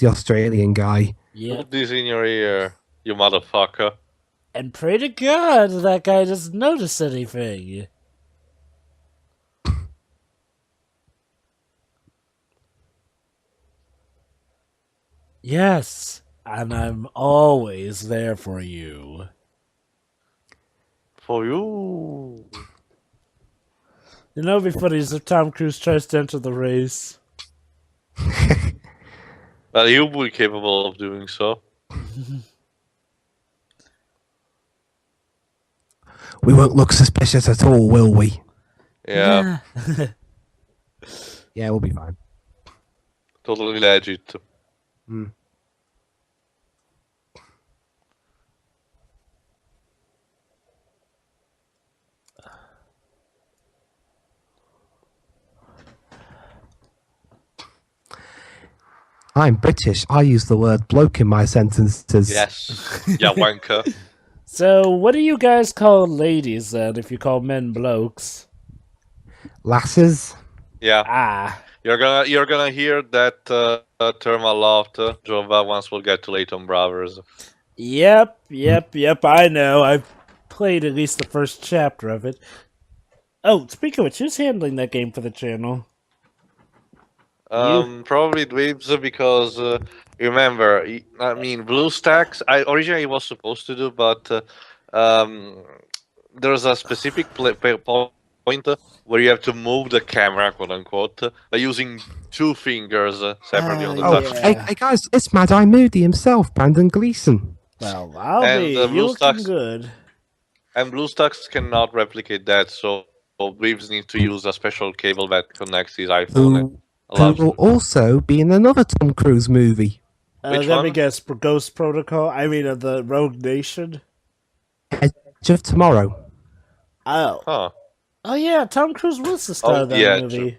Australian guy. Yeah. Put this in your ear, you motherfucker. And pray to God that guy doesn't notice anything. Yes, and I'm always there for you. For you. You know, it'd be funny if Tom Cruise tries to enter the race. Well, he'll be capable of doing so. We won't look suspicious at all, will we? Yeah, Yeah, we'll be fine. totally legit. Mm. I'm British. I use the word bloke in my sentences. Yes. Yeah, wanker. So, what do you guys call ladies then if you call men blokes? Lasses. Yeah. Ah. You're gonna hear that term a lot, Jova, once we'll get to Leighton Brothers. Yep, I know. I've played at least the first chapter of it. Oh, speaking of which, who's handling that game for the channel? Probably Dweebs because remember, I mean, BlueStacks. I originally was supposed to do, but there's a specific point where you have to move the camera, quote unquote, by using two fingers separately on the Oh, touch. yeah. hey guys, it's Mad Eye Moody himself, Brandon Gleeson. Well, I'll And, be. the You looking BlueStacks- good. And BlueStacks cannot replicate that, so Dweebs need to use a special cable that connects his iPhone. Who Allows will also be in another Tom Cruise movie, Which Let me one? guess. Ghost Protocol? I mean, the Rogue Nation? Edge of Tomorrow. Oh. Huh. Oh, yeah. Tom Cruise was the star Oh, of that yeah, movie.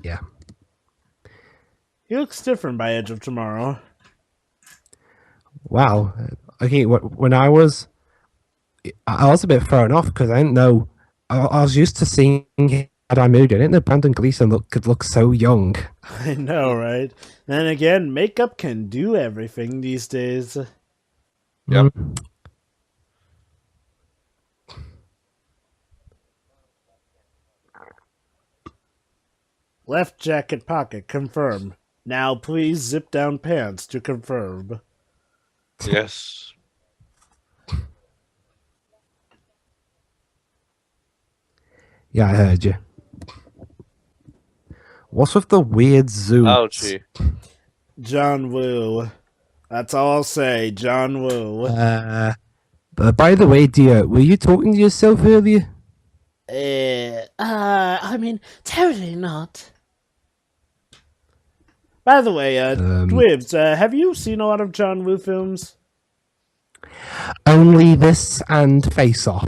Yeah. He looks different by Edge of Tomorrow. Wow. Okay, when I was a bit thrown off because I didn't know. I was used to seeing Mad Eye Moody. I didn't know Brandon Gleeson could look so young. I know, right? Then again, makeup can do everything these days. Yep. Left jacket pocket, confirm. Now please zip down pants to confirm. Yes. Yeah, I heard you. What's with the weird zoom? Ouchie. John Woo. That's all I'll say, John Woo. But by the way, dear, were you talking to yourself earlier? I mean, totally not. By the way, Dwibs, have you seen a lot of John Woo films? Only this and Face Off.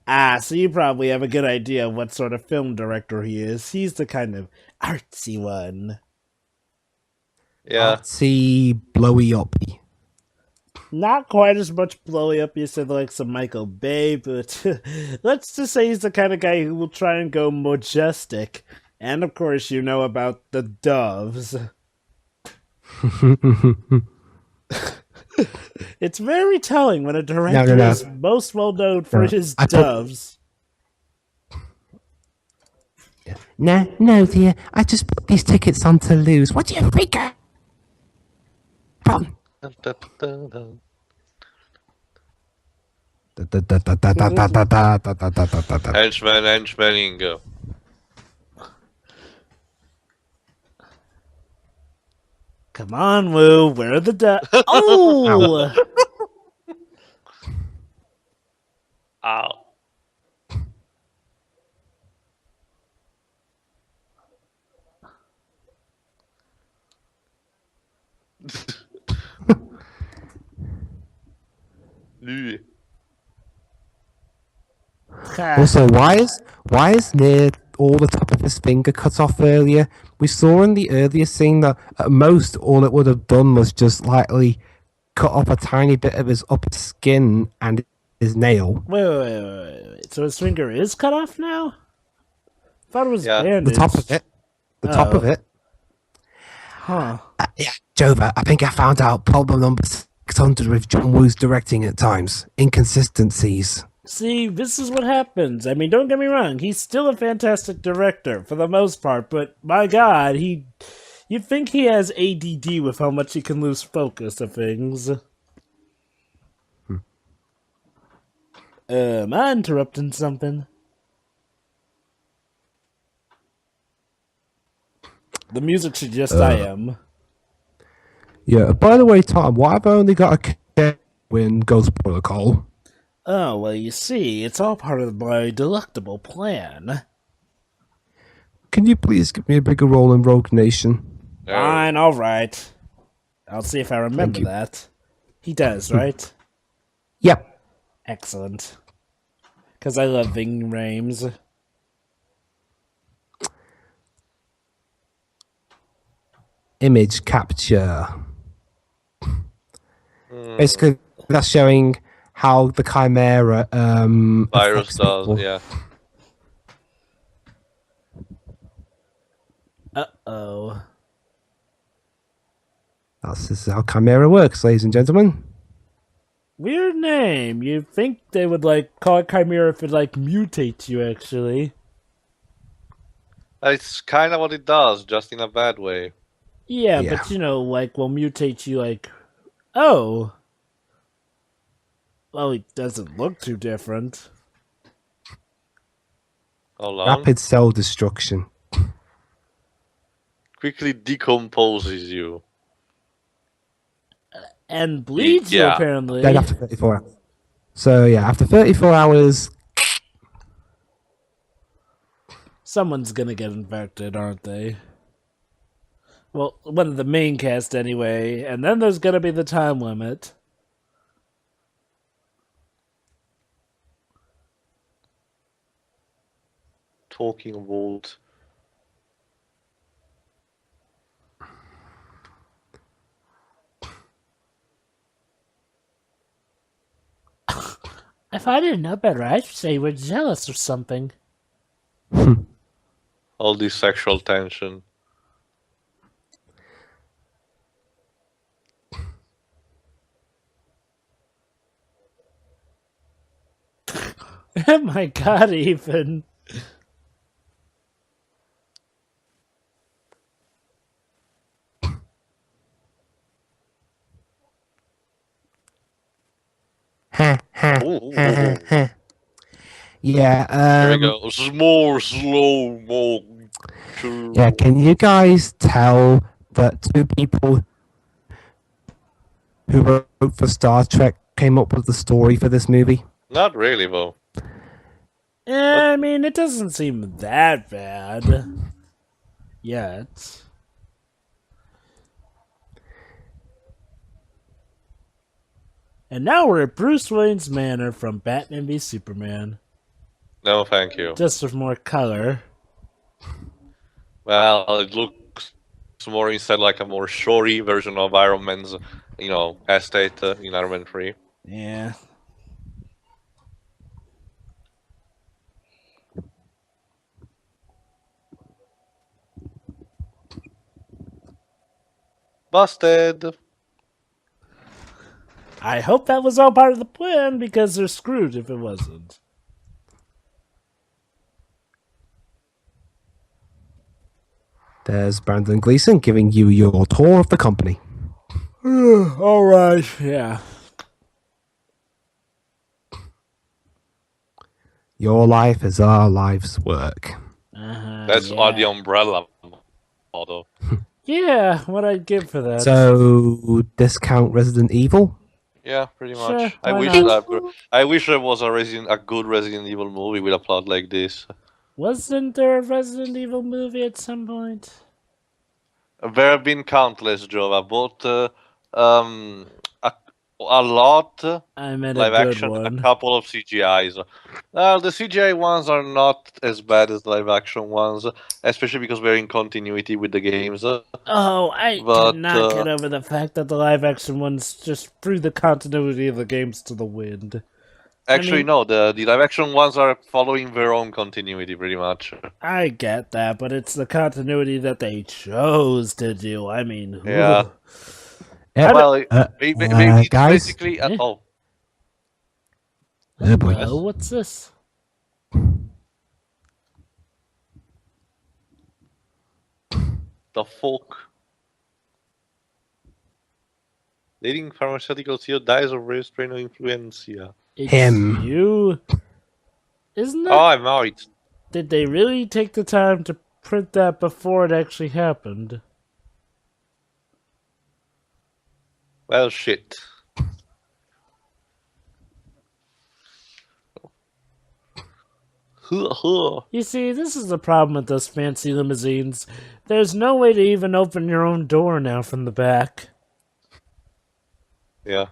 Ah, so you probably have a good idea of what sort of film director he is. He's the kind of artsy one. Yeah. Artsy, blowy uppy. Not quite as much blowy up as the likes of Michael Bay, but let's just say he's the kind of guy who will try and go majestic. And of course, you know about the doves. It's very telling when a director No. is most well known for No, his I put- doves. No, dear. I just put these tickets on to lose. What do you figure? From. Henchmaning. Come on, Woo, where are the doves? Oh! Ow. Lui. Also, why is near all the top of his finger cut off earlier? We saw in the earlier scene that at most all it would have done was just slightly cut off a tiny bit of his upper skin and his nail. Wait. So his finger is cut off now? I thought it was Yeah. bandaged. The top of it. The top of it. Huh. Yeah, Jova, I think I found out problem number 600 with John Woo's directing at times. Inconsistencies. See, this is what happens. I mean, don't get me wrong, he's still a fantastic director for the most part, but my god, you'd think he has ADD with how much he can lose focus of things. Am I interrupting something? The music suggests I am. Yeah, by the way, Tom, why have I only got a K in Ghost Protocol? Oh, well, you see, it's all part of my delectable plan. Can you please give me a bigger role in Rogue Nation? Fine, alright. I'll see if I remember you. that. He does, right? Yep. Excellent. Because I love Ving Rhames. Image capture. Mm, Basically, that's showing how the Chimera virus affects does, people. yeah. Uh-oh. This is how Chimera works, ladies and gentlemen. Weird name. You'd think they would, call it Chimera if it, mutates you, actually. It's kind of what it does, just in a bad way. Yeah, Yeah. but, will mutate you, oh. Well, it doesn't look too different. Hold on. Rapid cell destruction. Quickly decomposes you. And bleeds you, Yeah. apparently. Then after 34 hours. So, yeah, after 34 hours... Someone's gonna get infected, aren't they? Well, one of the main cast, anyway. And then there's gonna be the time limit. Talking about... If I didn't know better, I'd say you were jealous or something. all this sexual tension. Oh my god, Ethan. Ooh. Yeah, Here we go. More slow mo. Yeah, can you guys tell that two people who wrote for Star Trek came up with the story for this movie? Not really, though. I mean, it doesn't seem that bad. Yet. And now we're at Bruce Wayne's manor from Batman v Superman. No, thank you. Just with more color. Well, it looks more instead like a more showy version of Iron Man's, estate in Iron Man 3. Yeah. Busted. I hope that was all part of the plan because they're screwed if it wasn't. There's Brandon Gleeson giving you your tour of the company. Alright, yeah. Your life is our life's work. That's yeah. the umbrella model. Yeah, what I'd give for that. So, discount Resident Evil? Yeah, pretty much. Sure, I why wish not? I wish there was a good Resident Evil movie with a plot like this. Wasn't there a Resident Evil movie at some point? There have been countless, Joe. But a lot I meant live a good action, one. a couple of CGIs. The CGI ones are not as bad as live action ones, especially because we're in continuity with the games. Oh, I But, cannot get over the fact that the live action ones just threw the continuity of the games to the wind. Actually, mean- no, the live action ones are following their own continuity pretty much. I get that, but it's the continuity that they chose to do. I mean, Yeah. ooh. Well, it's guys? basically. Yeah. Oh, Oh boy. Hello, what's this? the fuck? Leading pharmaceutical CEO dies of rare strain of influenza. It's Him. you? Isn't that? Oh, I'm out. Did they really take the time to print that before it actually happened? Well, shit. You see, this is the problem with those fancy limousines. There's no way to even open your own door now from the back. Yeah.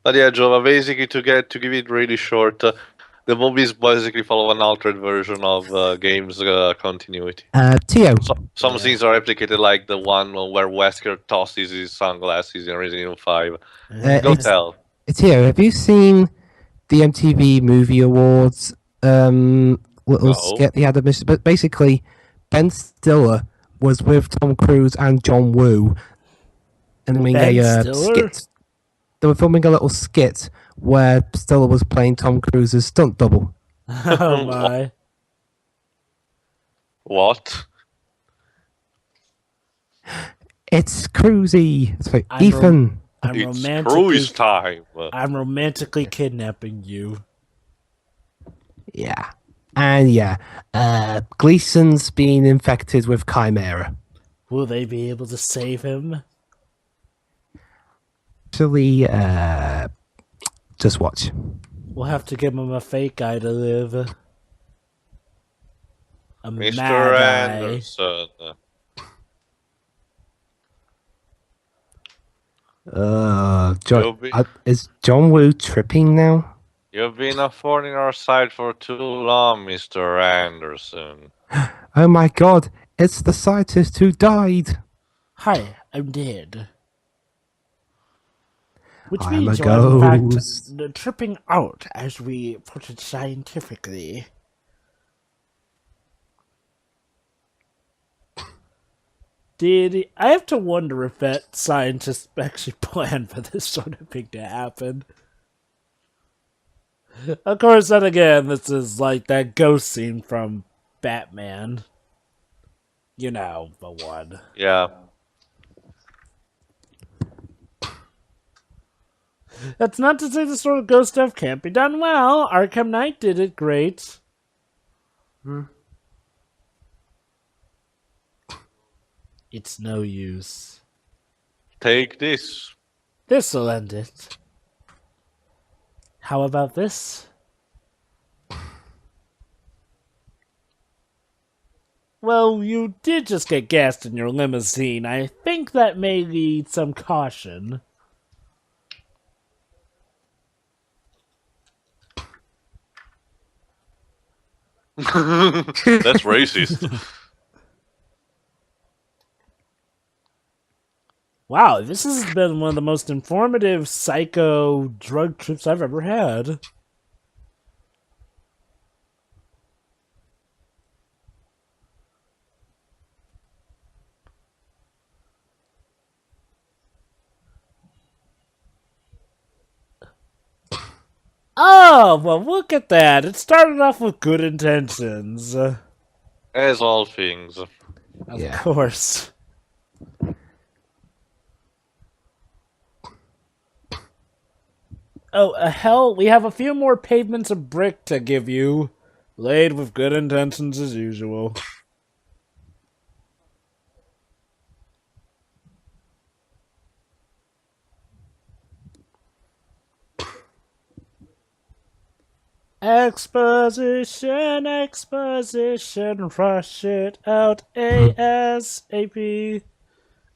But yeah, Jova, basically to give it really short, the movies basically follow an altered version of games continuity. Tio, Some Yeah. scenes are replicated, like the one where Wesker tosses his sunglasses in Resident Evil 5. Go it's- tell. Tio, have you seen the MTV Movie Awards little No. skit he had a mission? But basically, Ben Stiller was with Tom Cruise and John Woo, and doing Ben a Stiller? skit. They were filming a little skit where Stiller was playing Tom Cruise's stunt double. Oh my. What? It's Cruisy. It's like, I'm Ethan. It's cruise time. I'm romantically kidnapping you. Yeah. And yeah, Gleason's been infected with Chimera. Will they be able to save him? Actually, just watch. We'll have to give him a fake eye to live. A Mr. mad eye. Anderson. Is John Woo tripping now? You've been a thorn in our side for too long, Mr. Anderson. Oh my god, it's the scientist who died. Hi, I'm dead. Which I'm means a you are in ghost. fact tripping out, as we put it scientifically. I have to wonder if that scientist actually planned for this sort of thing to happen. Of course, then again, this is like that ghost scene from Batman. You know, the one. Yeah. That's not to say the sort of ghost stuff can't be done well. Arkham Knight did it great. It's no use. Take this. This'll end it. How about this? Well, you did just get gassed in your limousine. I think that may need some caution. That's racist. Wow, this has been one of the most informative psycho drug trips I've ever had. Oh, well, look at that. It started off with good intentions. As all things. Of course. Oh, hell, we have a few more pavements of brick to give you. Laid with good intentions as usual. Exposition, rush it out ASAP.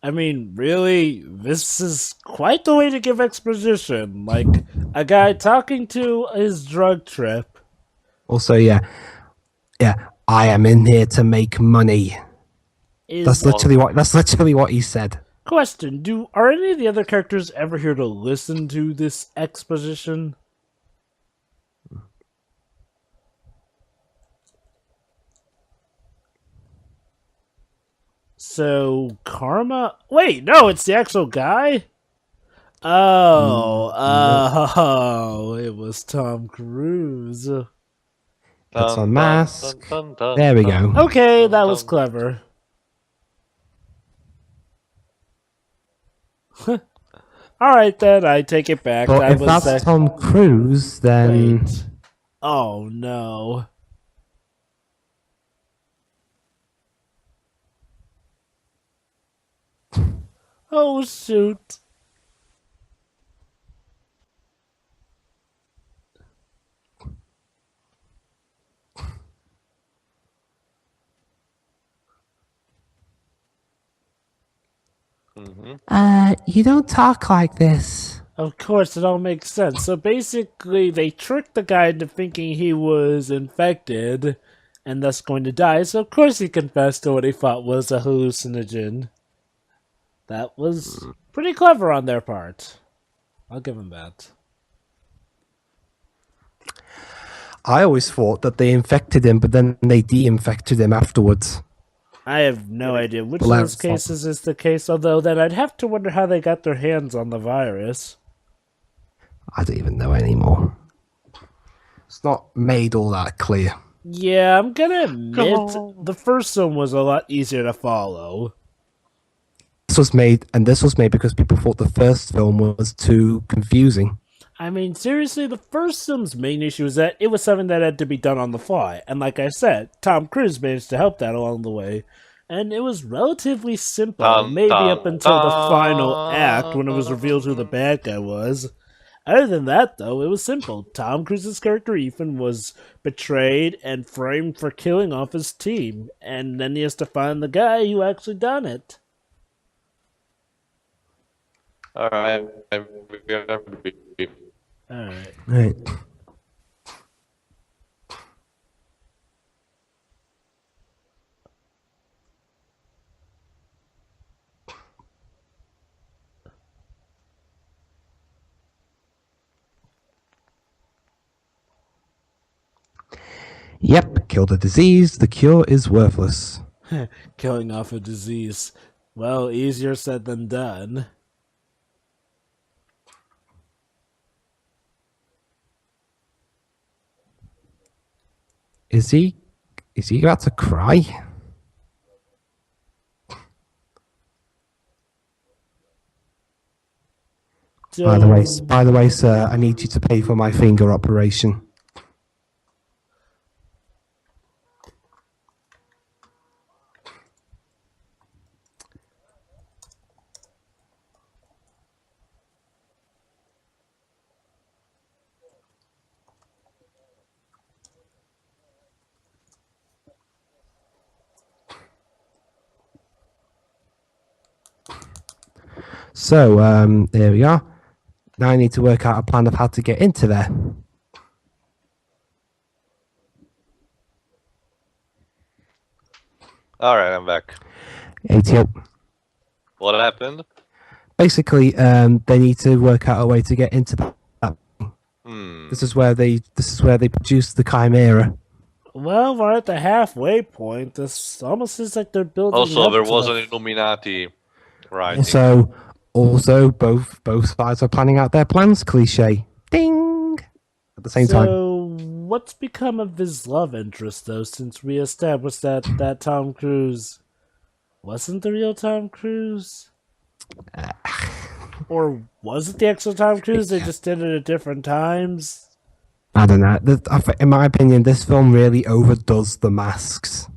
I mean, really, this is quite the way to give exposition. Like, a guy talking to his drug trip. Also, yeah, I am in here to make money. That's literally what he said. Question, are any of the other characters ever here to listen to this exposition? So, Karma... Wait, no, it's the actual guy? Oh, it was Tom Cruise. Puts on mask. There we go. Okay, that was clever. Alright then, I take it back. But if that's Tom Cruise, then... Wait. Oh no. Oh shoot. You don't talk like this. Of course, it all makes sense. So basically, they tricked the guy into thinking he was infected and thus going to die. So of course he confessed to what he thought was a hallucinogen. That was pretty clever on their part. I'll give him that. I always thought that they infected him, but then they de-infected him afterwards. I have no idea which of Well, those cases is the case, although then I'd have to wonder how they got their hands on the virus. I don't even know anymore. It's not made all that clear. Yeah, I'm gonna admit the first one was a lot easier to follow. This was made because people thought the first film was too confusing. I mean, seriously, the first film's main issue is that it was something that had to be done on the fly. And like I said, Tom Cruise managed to help that along the way. And it was relatively simple, maybe up until the final act when it was revealed who the bad guy was. Other than that, though, it was simple. Tom Cruise's character Ethan was betrayed and framed for killing off his team. And then he has to find the guy who actually done it. Alright. Alright. Right. Yep, kill the disease, the cure is worthless. Killing off a disease. Well, easier said than done. Is he about to cry? By the way, sir, I need you to pay for my finger operation. So, there we are. Now I need to work out a plan of how to get into there. Alright, I'm back. ATO. What happened? Basically, they need to work out a way to get into that. This is where they produce the Chimera. Well, we're at the halfway point. This almost seems like they're building. Also, up there to was the- an Illuminati rising. So, also both sides are planning out their plans. Cliche. Ding. At the same time. So, what's become of his love interest, though, since we established that Tom Cruise wasn't the real Tom Cruise? Or was it the actual Tom Cruise? They just did it at different times? I don't know. In my opinion, this film really overdoes the masks.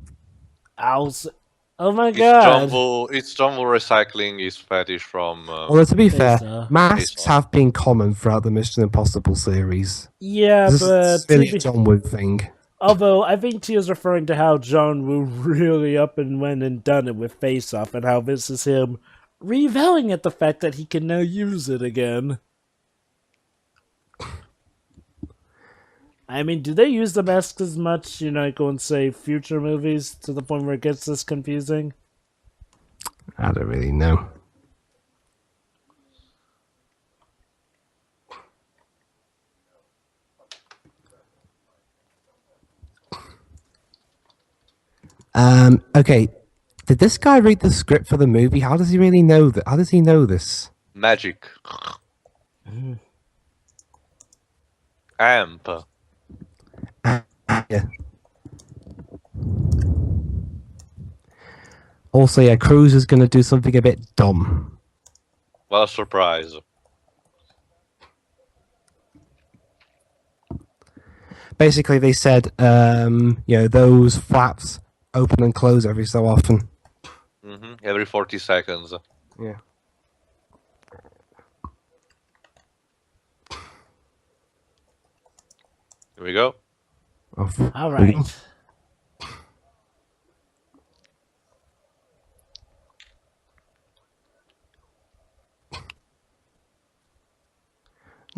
Oh my god. It's John Woo recycling his fetish from... Although, to be fair, Face-Off. masks Face-Off. have been common throughout the Mission Impossible series. Yeah, This but is really a John Woo thing. although I think T is referring to how John Woo really up and went and done it with Face Off, and how this is him reveling at the fact that he can now use it again. I mean, do they use the masks as much, go and say future movies to the point where it gets this confusing? I don't really know. Okay. Did this guy read the script for the movie? How does he really know that? How does he know this? Magic. Amp. Yeah. Also, yeah, Cruise is going to do something a bit dumb. What a surprise. Basically, they said, those flaps open and close every so often. Every 40 seconds. Yeah. Here we go. All right.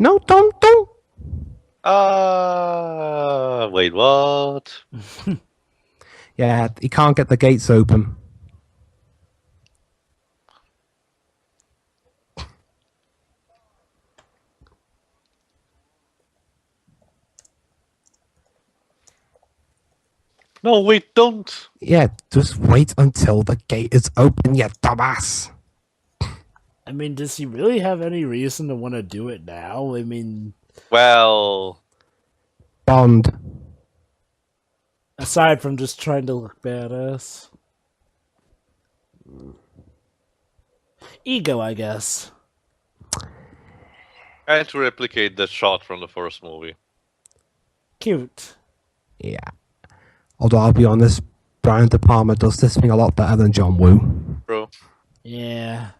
No, don't. Wait, what? Yeah, he can't get the gates open. No, wait, don't. Yeah, just wait until the gate is open, you dumbass. I mean, does he really have any reason to want to do it now? I mean, Well, Bond. aside from just trying to look badass. Ego, I guess. and to replicate the shot from the first movie. Cute. Yeah. Although I'll be honest, Brian De Palma does this thing a lot better than John Woo. Bro. Yeah.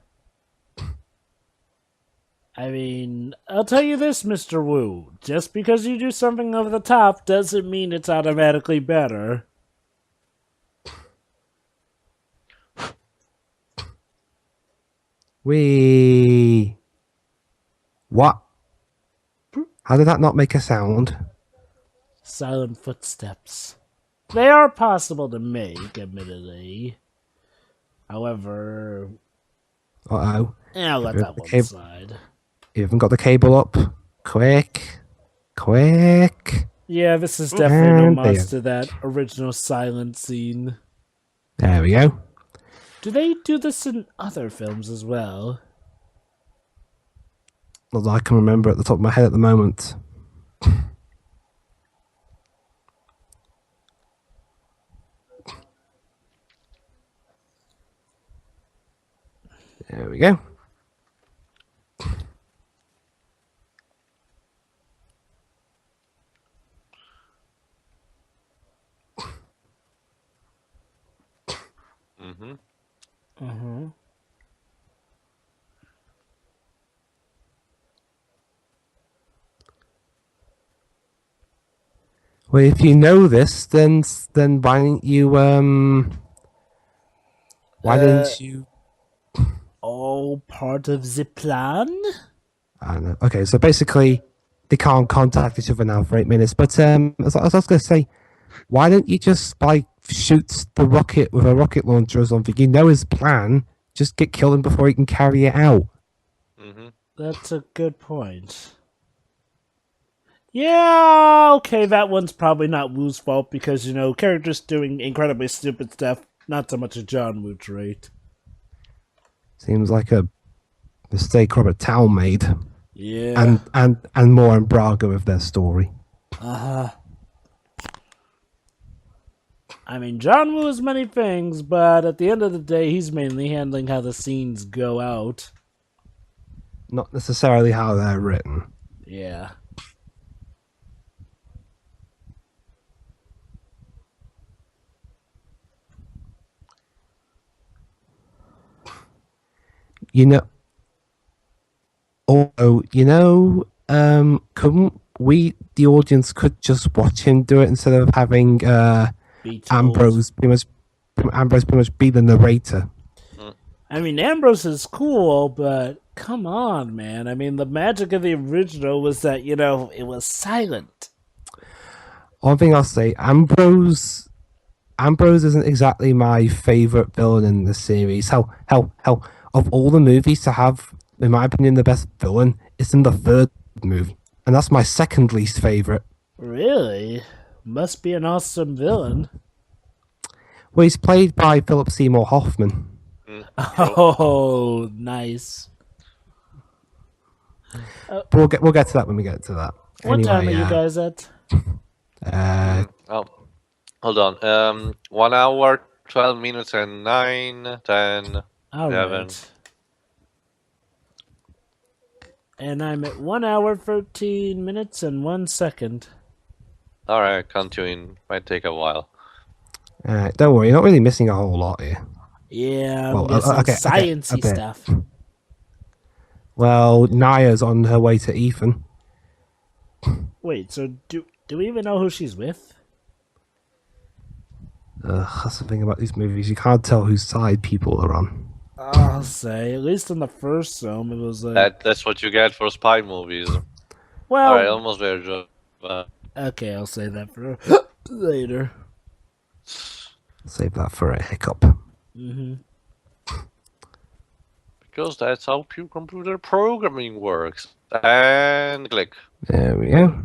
I mean, I'll tell you this, Mr. Wu. Just because you do something over the top doesn't mean it's automatically better. Wee. What? How did that not make a sound? Silent footsteps. They are possible to make, admittedly. However, Uh-oh. I'll let that one Okay. slide. You haven't got the cable up. Quick. Yeah, this is definitely an And homage there. to that original silent scene. There we go. Do they do this in other films as well? Although I can remember at the top of my head at the moment. There we go. Mm-hmm. Mm-hmm. Well, if you know this, then why didn't you why didn't you? All part of the plan? I don't know. Okay, so basically, they can't contact each other now for 8 minutes. But as I was going to say, why don't you just like shoot the rocket with a rocket launcher or something? You know his plan. Just kill him before he can carry it out. Mm-hmm. That's a good point. Yeah, okay, that one's probably not Wu's fault because, you know, characters doing incredibly stupid stuff, not so much a John Woo trait. Seems like a mistake Robert Town made, Yeah. and more and Braga with their story. Uh-huh. I mean, John Woo is many things, but at the end of the day, he's mainly handling how the scenes go out. Not necessarily how they're written. Yeah. You know. Also, couldn't we, the audience, could just watch him do it instead of having Be told. Ambrose pretty much be the narrator. I mean, Ambrose is cool, but come on, man. I mean, the magic of the original was that, you know, it was silent. One thing I'll say, Ambrose isn't exactly my favorite villain in the series. Hell, of all the movies to have, in my opinion, the best villain, it's in the third movie, and that's my second least favorite. Really? Must be an awesome villain. Well, he's played by Philip Seymour Hoffman. Oh, nice. But we'll get to that when we get to that. What time are you guys at? Oh, hold on. 1 hour, 12 minutes, and 9, 10. All 11. right. And I'm at 1 hour, 13 minutes, and 1 second. All right, continuing. Might take a while. Don't worry, you're not really missing a whole lot here. Yeah, I'm Well, missing okay, a sciencey bit. stuff. Well, Naya's on her way to Ethan. Wait, so do we even know who she's with? That's the thing about these movies. You can't tell whose side people are on. I'll say, at least in the first film, it was like... That's what you get for spy movies. Well, Alright, almost there, Joe. okay, I'll say that for later. Save that for a hiccup. Because that's how pure computer programming works. And click. There we go.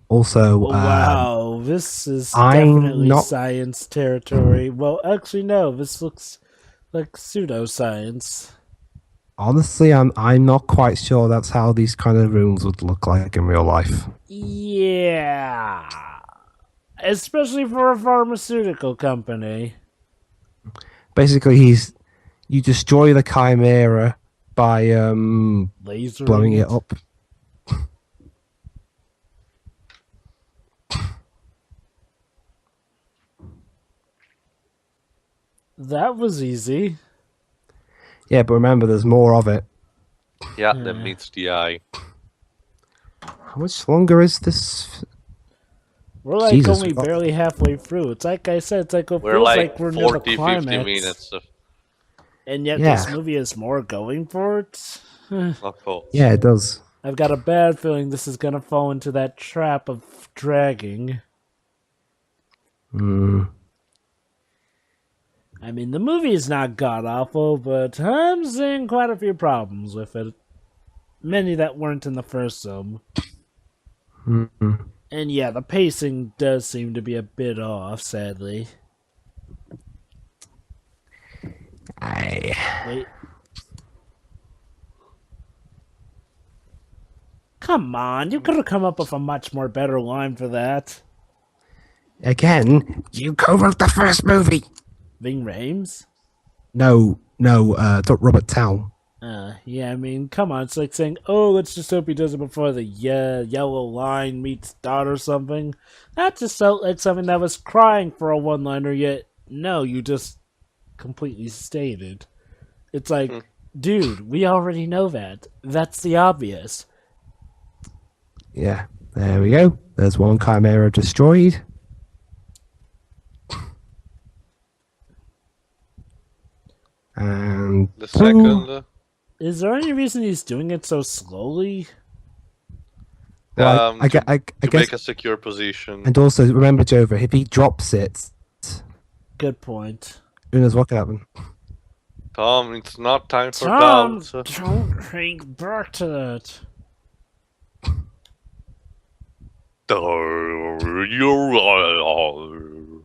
Also, Wow, this is I'm definitely not- science territory. Well, actually, no, this looks like pseudoscience. honestly, I'm not quite sure that's how these kind of rooms would look like in real life. Yeah. Especially for a pharmaceutical company. Basically, you destroy the Chimera by Lasering blowing it up. That was easy. Yeah, but remember, there's more of it. Yeah, that meets the eye. How much longer is this? We're like Jesus, only barely halfway through. It's like I said, it We're feels like we're near the 40, 50 climax. minutes. And yet Yeah. this movie has more going for it. Of course. Yeah, it does. I've got a bad feeling this is gonna fall into that trap of dragging. I mean, the movie is not god-awful, but I'm seeing quite a few problems with it. Many that weren't in the first film. And yeah, the pacing does seem to be a bit off, sadly. Wait. Come on, you could have come up with a much more better line for that. Again, you co-wrote the first movie. Ving Rhames? No, Robert Town. Yeah, I mean, come on, it's like saying, oh, let's just hope he does it before the yellow line meets dot or something. That just felt like something that was crying for a one-liner, yet no, you just completely stated. It's like, dude, we already know that. That's the obvious. Yeah, there we go. There's one Chimera destroyed. And The second. Is there any reason he's doing it so slowly? Well, I to guess, make a secure position. and also remember, Jova, if he drops it, Good point. who knows what could happen? Tom, it's not time for Tom, doubts. don't think back to that.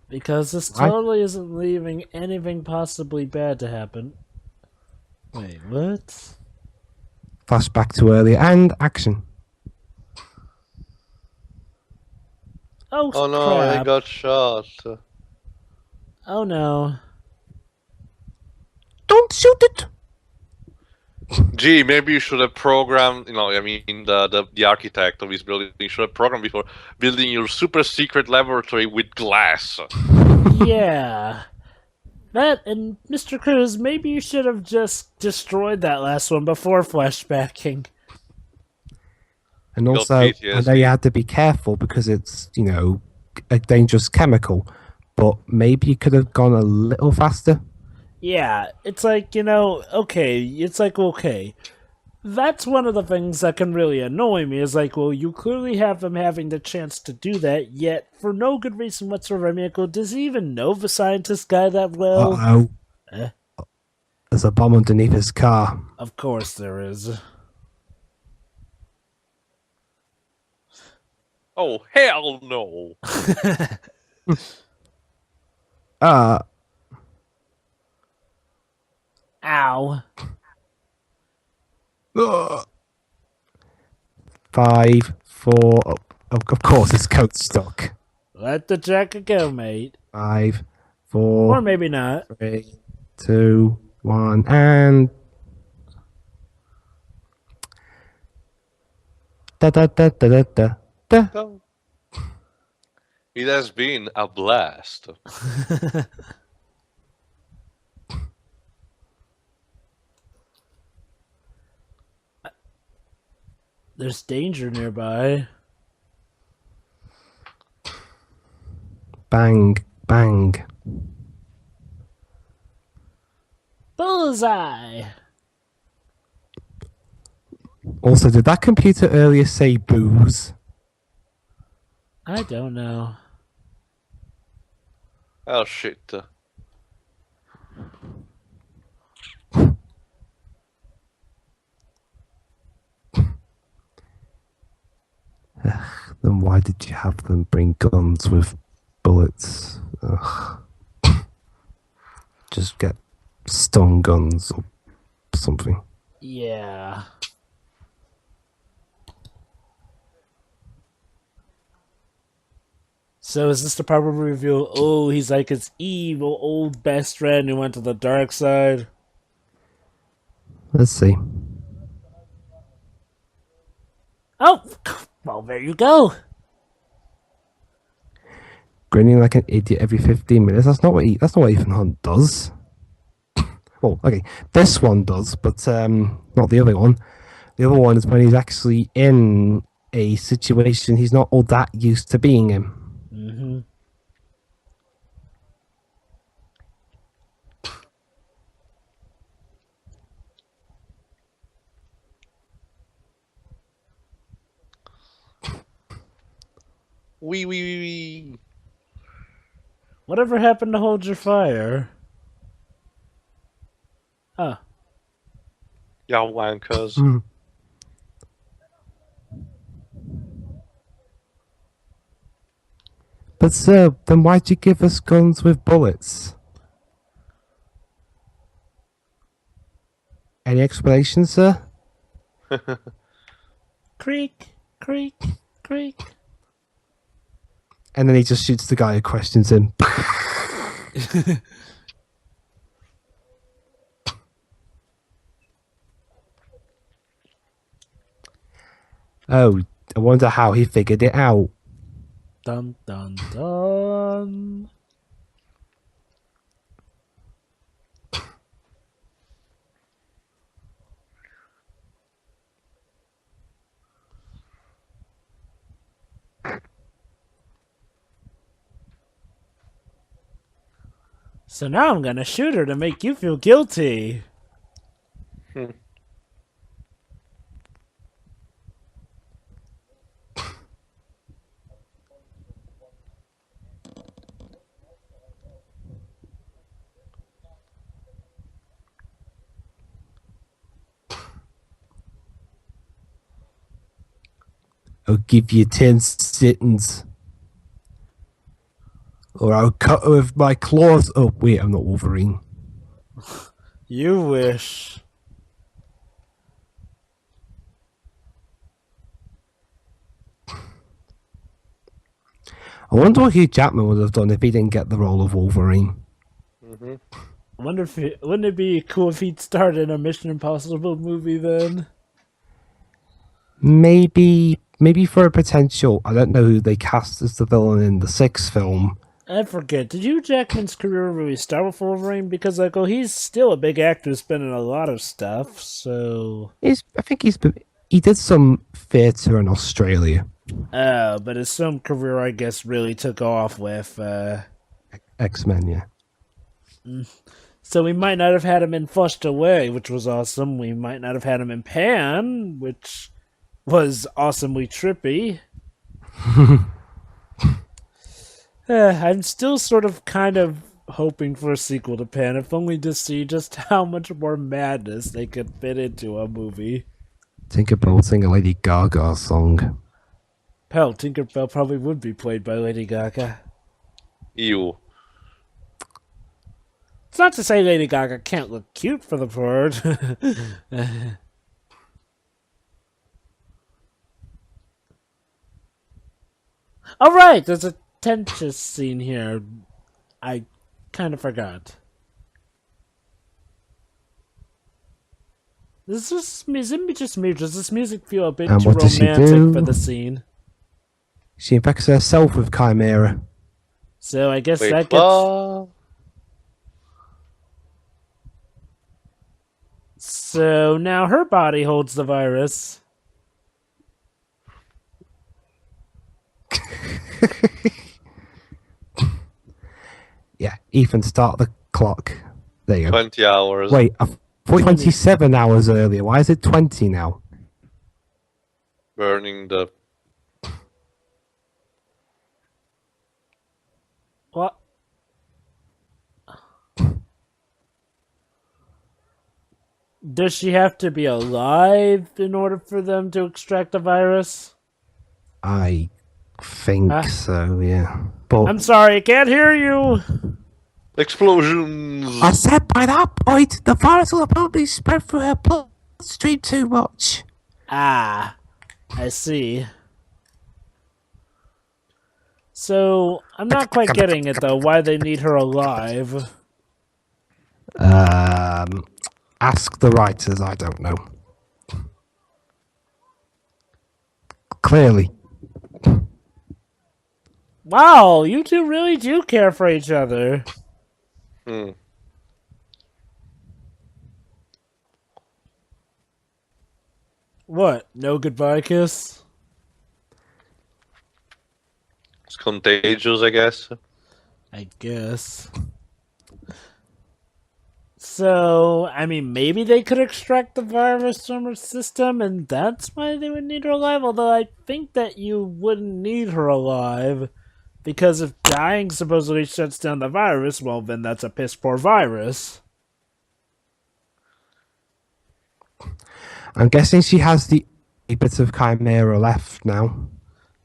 Because this totally isn't leaving anything possibly bad to happen. Wait, what? Flashback to earlier and action. Oh, Oh no, crap. I got shot. Oh no. Don't shoot it. Gee, maybe you should have programmed, I mean, the architect of this building should have programmed before building your super secret laboratory with glass. Yeah. That, and Mr. Cruz, maybe you should have just destroyed that last one before flashbacking. And also, I know you had to be careful because it's, a dangerous chemical, but maybe you could have gone a little faster. Yeah, it's like, okay. That's one of the things that can really annoy me, is like, well, you clearly have him having the chance to do that, yet for no good reason whatsoever. I mean, does he even know the scientist guy that well? Uh-oh. There's a bomb underneath his car. Of course there is. Oh, hell no. Ow. 5, 4. Oh, of course, his coat's stuck. Let the jacket go, mate. 5, 4. Or maybe not. 3, 2, 1, and. Da da da da da da. Da. No. It has been a blast. There's danger nearby. Bang, bang. Bullseye! Also, did that computer earlier say booze? I don't know. Oh shit. Then why did you have them bring guns with bullets? Ugh. Just get stun guns or something. Yeah. So is this the part where we reveal, oh, he's like his evil old best friend who went to the dark side? Let's see. Oh, well, there you go. Grinning like an idiot every 15 minutes. That's not what Ethan Hunt does. Well, okay, this one does, but not the other one. The other one is when he's actually in a situation he's not all that used to being in. Mm-hmm. Wee. Whatever happened to hold your fire? Ah. Yeah, wankers. Mm. But sir, then why'd you give us guns with bullets? Any explanation, sir? Creak, creak, creak. And then he just shoots the guy who questions him. Oh, I wonder how he figured it out. Dun, dun, dun. So now I'm gonna shoot her to make you feel guilty. I'll give you 10 sittings. Or I'll cut her with my claws. Oh, wait, I'm not Wolverine. You wish. I wonder what Hugh Jackman would have done if he didn't get the role of Wolverine. Mm-hmm. I wonder if wouldn't it be cool if he'd starred in a Mission Impossible movie then? Maybe for a potential. I don't know who they cast as the villain in the 6th film. I forget. Did Hugh Jackman's career really start with Wolverine? Because like, he's still a big actor who's been in a lot of stuff. So I think he did some theatre in Australia. but his film career, I guess, really took off with. X-Men, yeah. So we might not have had him in Flushed Away, which was awesome. We might not have had him in Pan, which was awesomely trippy. I'm still sort of kind of hoping for a sequel to Pan, if only to see just how much more madness they could fit into a movie. Tinkerbell sing a Lady Gaga song. Hell, Tinkerbell probably would be played by Lady Gaga. Ew. It's not to say Lady Gaga can't look cute for the part. Alright, there's a tensions scene here. I kind of forgot. Is this just me? Does this music feel a bit And too what does she romantic do? for the scene? She infects herself with Chimera. So I guess Wait, that gets. what? So now her body holds the virus. Yeah, Ethan, start the clock. There you go. 20 hours. Wait, I thought 27 hours earlier. Why is it 20 now? Burning the... What? Does she have to be alive in order for them to extract the virus? I think Huh? so, yeah. But I'm sorry, I can't hear you. Explosions! I said by that point, the virus will probably spread through her bloodstream too much. Ah, I see. So, I'm not quite getting it though, why they need her alive. Ask the writers, I don't know. Clearly. Wow, you two really do care for each other. Hmm. What, no goodbye kiss? It's contagious, I guess. I guess. So, I mean, maybe they could extract the virus from her system, and that's why they would need her alive. Although I think that you wouldn't need her alive, because if dying supposedly shuts down the virus, well, then that's a piss poor virus. I'm guessing she has the bit of Chimera left now.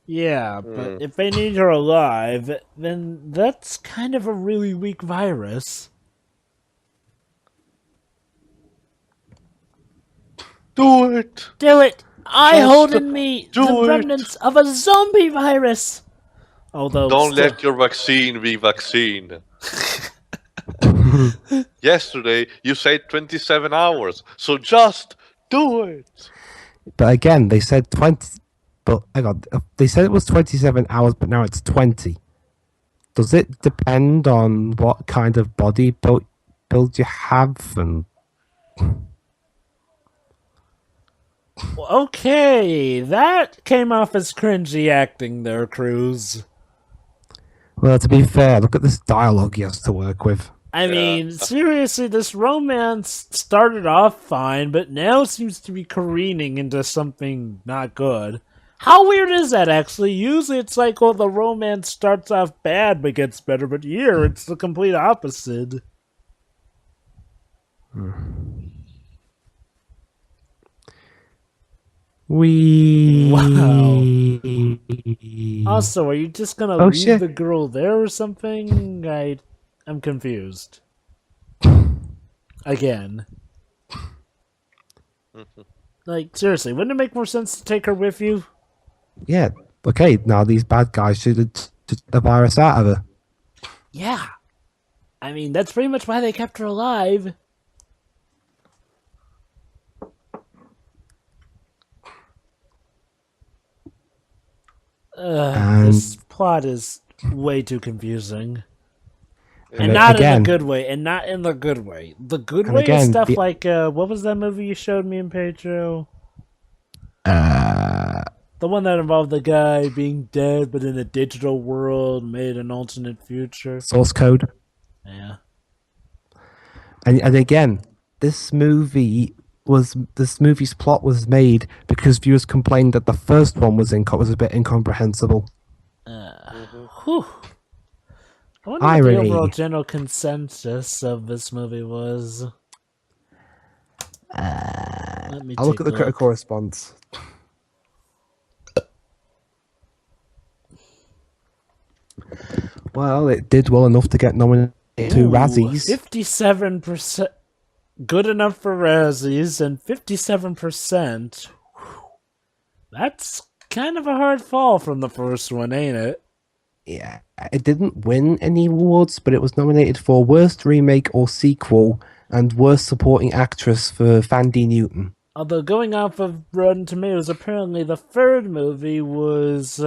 Yeah, but if they need her alive, then that's kind of a really weak virus. Do it! Do it! I Just hold in me do the it. remnants of a zombie virus! Although Don't still- let your vaccine be vaccine. Yesterday, you said 27 hours, so just do it! But again, they said 20. But hang on, they said it was 27 hours, but now it's 20. Does it depend on what kind of body build you have? And Okay, that came off as cringy acting there, Cruz. well, to be fair, look at this dialogue he has to work with. I mean, seriously, this romance started off fine, but now seems to be careening into something not good. How weird is that, actually? Usually it's like, well, the romance starts off bad but gets better, but here it's the complete opposite. We Also, are you just gonna Oh, leave shit. the girl there or something? I'm confused. Again. Like, seriously, wouldn't it make more sense to take her with you? Yeah. Okay. Now these bad guys should have took the virus out of her. Yeah. I mean, that's pretty much why they kept her alive. This plot is way too confusing. And not in again, the good way, and not in the good way. The good And way is again, stuff the- like, what was that movie you showed me in Pedro? The one that involved the guy being dead, but in a digital world, made an alternate future. source code. Yeah. And again, this movie's plot was made because viewers complained that the first one was a bit incomprehensible. Whew. I wonder what the Irony. overall general consensus of this movie was. Let me I'll look take at the a critical response. Well, it did well enough to get nominated to Razzies. 57% good enough for Razzies, and 57%. That's kind of a hard fall from the first one, ain't it? Yeah, it didn't win any awards, but it was nominated for Worst Remake or Sequel and Worst Supporting Actress for Fandy Newton. Although going off of Rotten Tomatoes, apparently the third movie was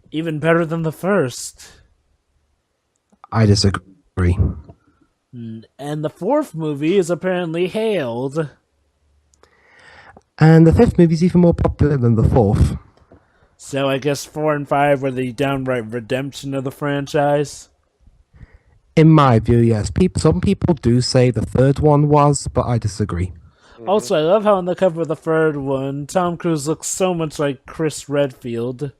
even better than the first. I disagree. And the fourth movie is apparently hailed. And the fifth movie is even more popular than the fourth. So I guess 4 and 5 were the downright redemption of the franchise. In my view, yes. Some people do say the third one was, but I disagree. Also, I love how on the cover of the third one, Tom Cruise looks so much like Chris Redfield.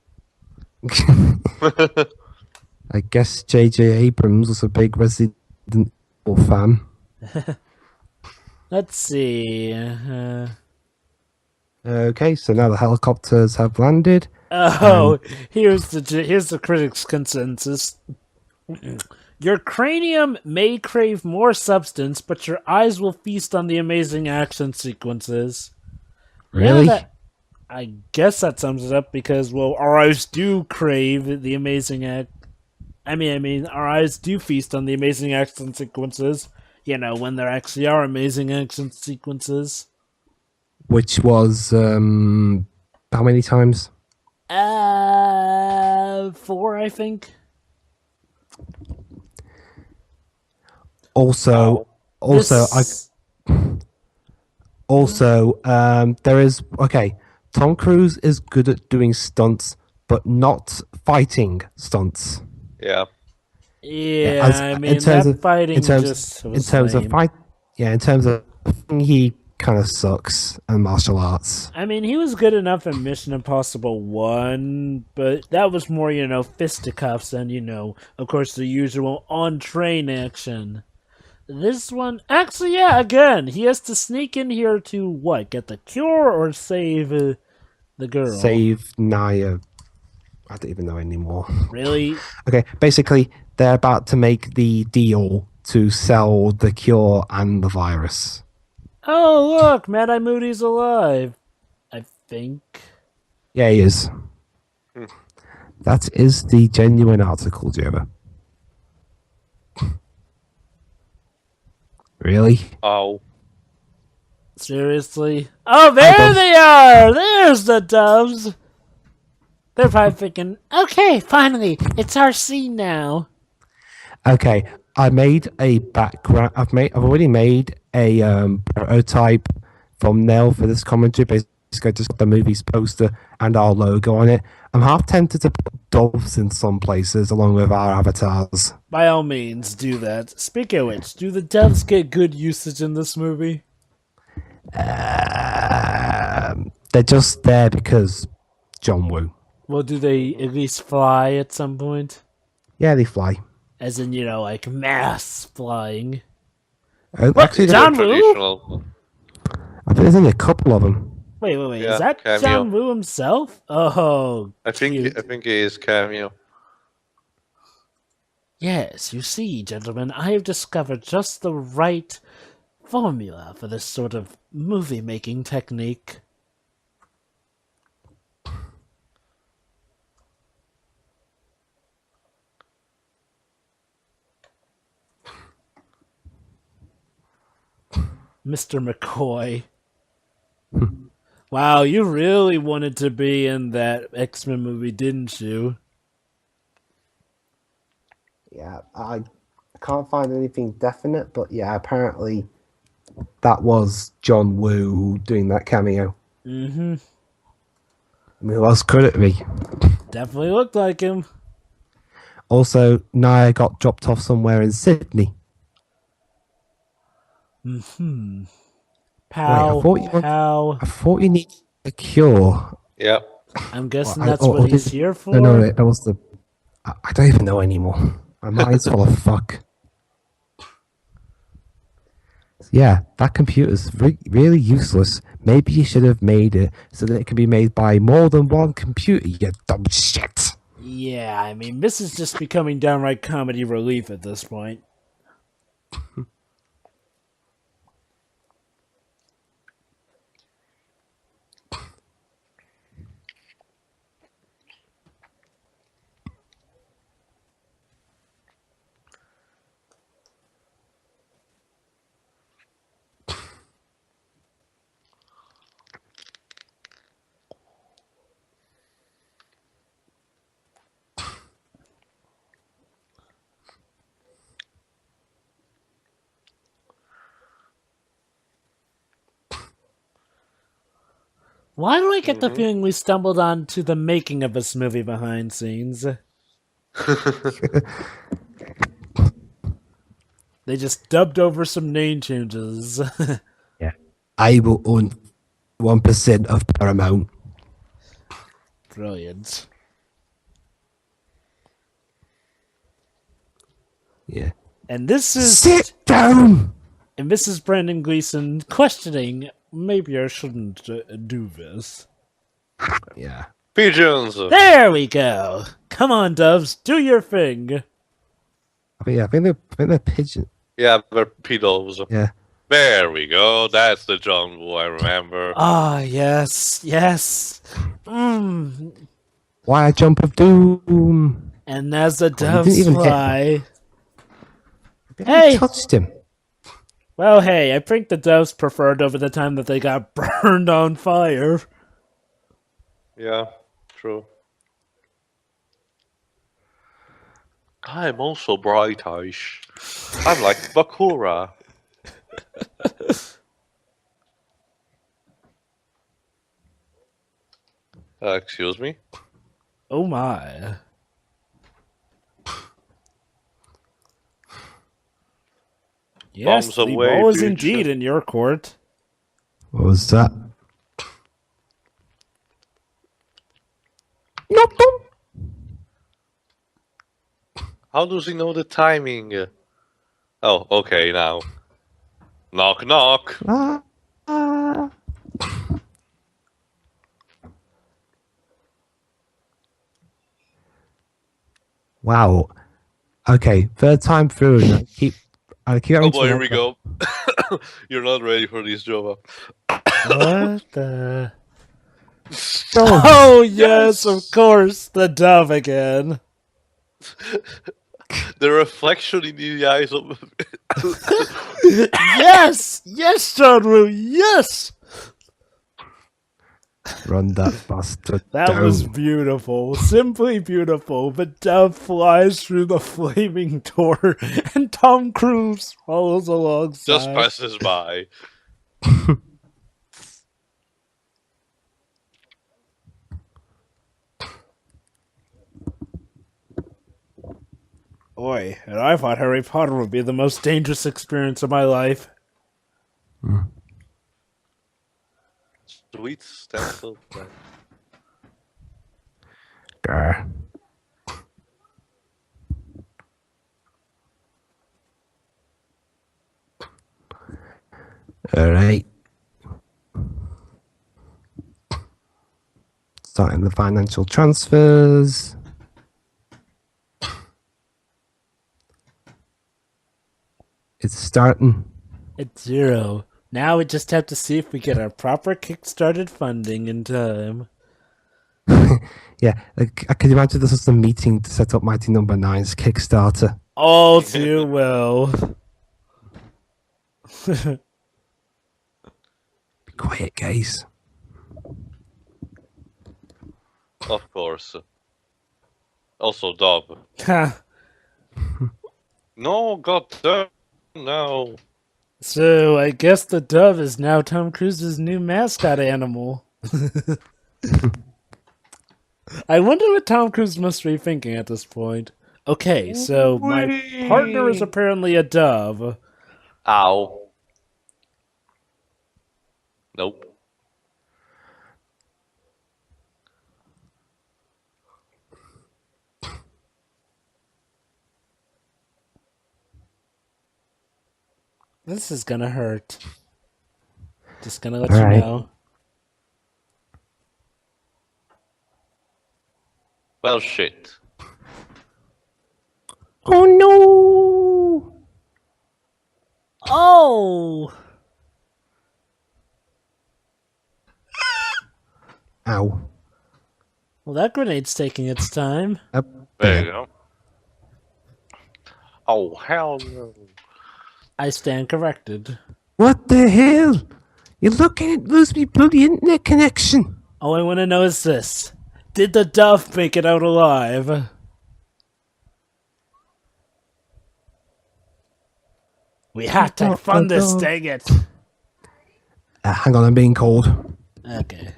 I guess J.J. Abrams was a big Resident Evil fan. Let's see. Okay, so now the helicopters have landed. Here's the critics' consensus. Your cranium may crave more substance, but your eyes will feast on the amazing action sequences. Really? Yeah, I guess that sums it up because, well, our eyes do crave the amazing our eyes do feast on the amazing action sequences. You know, when there actually are amazing action sequences. Which was, how many times? 4, I think. Also, there is, okay, Tom Cruise is good at doing stunts, but not fighting stunts. Yeah, in terms of fighting, in terms of he kind of sucks in martial arts. I mean, he was good enough in Mission Impossible 1, but that was more, fisticuffs and, of course, the usual on-train action. This one, actually, yeah, again, he has to sneak in here to, what, get the cure or save the girl? Save Naya. I don't even know anymore. Really? Okay, basically, they're about to make the deal to sell the cure and the virus. Oh, look, Mad-Eye Moody's alive. I think. Yeah, he is. That is the genuine article, Jova. Really? Oh. Seriously? Oh, there they are! There's the doves! They're probably thinking, okay, finally, it's our scene now. Okay, I made a background. I've already made a prototype thumbnail for this commentary. Basically, I just got the movie's poster and our logo on it. I'm half tempted to put doves in some places along with our avatars. By all means, do that. Speaking of which, do the doves get good usage in this movie? They're just there because John Woo. Well, do they at least fly at some point? Yeah, they fly. As in, like mass flying. Actually, John Woo? I think there's only a couple of them. Wait. Yeah, is that cameo. John Woo himself? Oh, I think it is cameo. Yes, you see, gentlemen, I have discovered just the right formula for this sort of movie-making technique. Mr. McCoy. Wow, you really wanted to be in that X-Men movie, didn't you? Yeah, I can't find anything definite, but yeah, apparently that was John Woo doing that cameo. Mm-hmm. I mean, who else could it be? Definitely looked like him. Also, Naya got dropped off somewhere in Sydney. Mm-hmm. I thought you needed a cure. Yep. I'm guessing that's what he's here for? No, that was the... I don't even know anymore. My mind's full of fuck. Yeah, that computer's really useless. Maybe you should have made it so that it can be made by more than one computer, you dumb shit. Yeah, I mean, this is just becoming downright comedy relief at this point. Why do I get the feeling we stumbled onto the making of this movie behind scenes? They just dubbed over some name changes. Yeah. I will own 1% of Paramount. Brilliant. Yeah. And this is Sit down! and Mrs. Brandon Gleason questioning, maybe I shouldn't do this. Yeah. Pigeons! There we go. Come on, doves, do your thing. I think they're pigeon. Yeah, they're pedos. Yeah. There we go. That's the jungle I remember. Ah, yes, yes. Why a jump of doom? And as the Oh, you didn't doves even hit him. fly. I Hey! touched him. Well, hey, I think the doves preferred over the time that they got burned on fire. Yeah, true. I'm also brightish. I'm like Bakura. Excuse me? Oh my. Yes, Bombs the away, ball is bitch. indeed in your court. What was that? Nope. How does he know the timing? Oh, okay, now. Knock, knock. Wow. Okay, third time through, and I keep having Oh boy, to here we remember. go. You're not ready for this, Jova. What the... Oh, Oh, yes, of course, the dove again. The reflection in the eyes of... Yes! Yes, John Woo, yes! run that bastard That down. was beautiful, simply beautiful. The dove flies through the flaming door, and Tom Cruise follows alongside. Just passes by. Boy, and I thought Harry Potter would be the most dangerous experience of my life. Sweet stencil. Grr. All right. Starting the financial transfers. It's starting. It's 0. Now we just have to see if we get our proper kickstarted funding in time. Yeah, like, I can imagine this was the meeting to set up Mighty Number 9's Kickstarter. All too well. Be quiet, guys. Of course. Also, Dub. No, goddamn, no. So, I guess the dove is now Tom Cruise's new mascot animal. I wonder what Tom Cruise must be thinking at this point. Okay, so my partner is apparently a dove. Ow. Nope. This is gonna hurt. Just gonna let All you right. know. Well, shit. Oh no! Oh! Ow. Well, that grenade's taking its time. Up There there. you go. Oh, hell no. I stand corrected. What the hell? You're looking at lose me bloody internet connection. All I want to know is this. Did the dove make it out alive? We had to fund this, dang it. Hang on, I'm being called. Okay.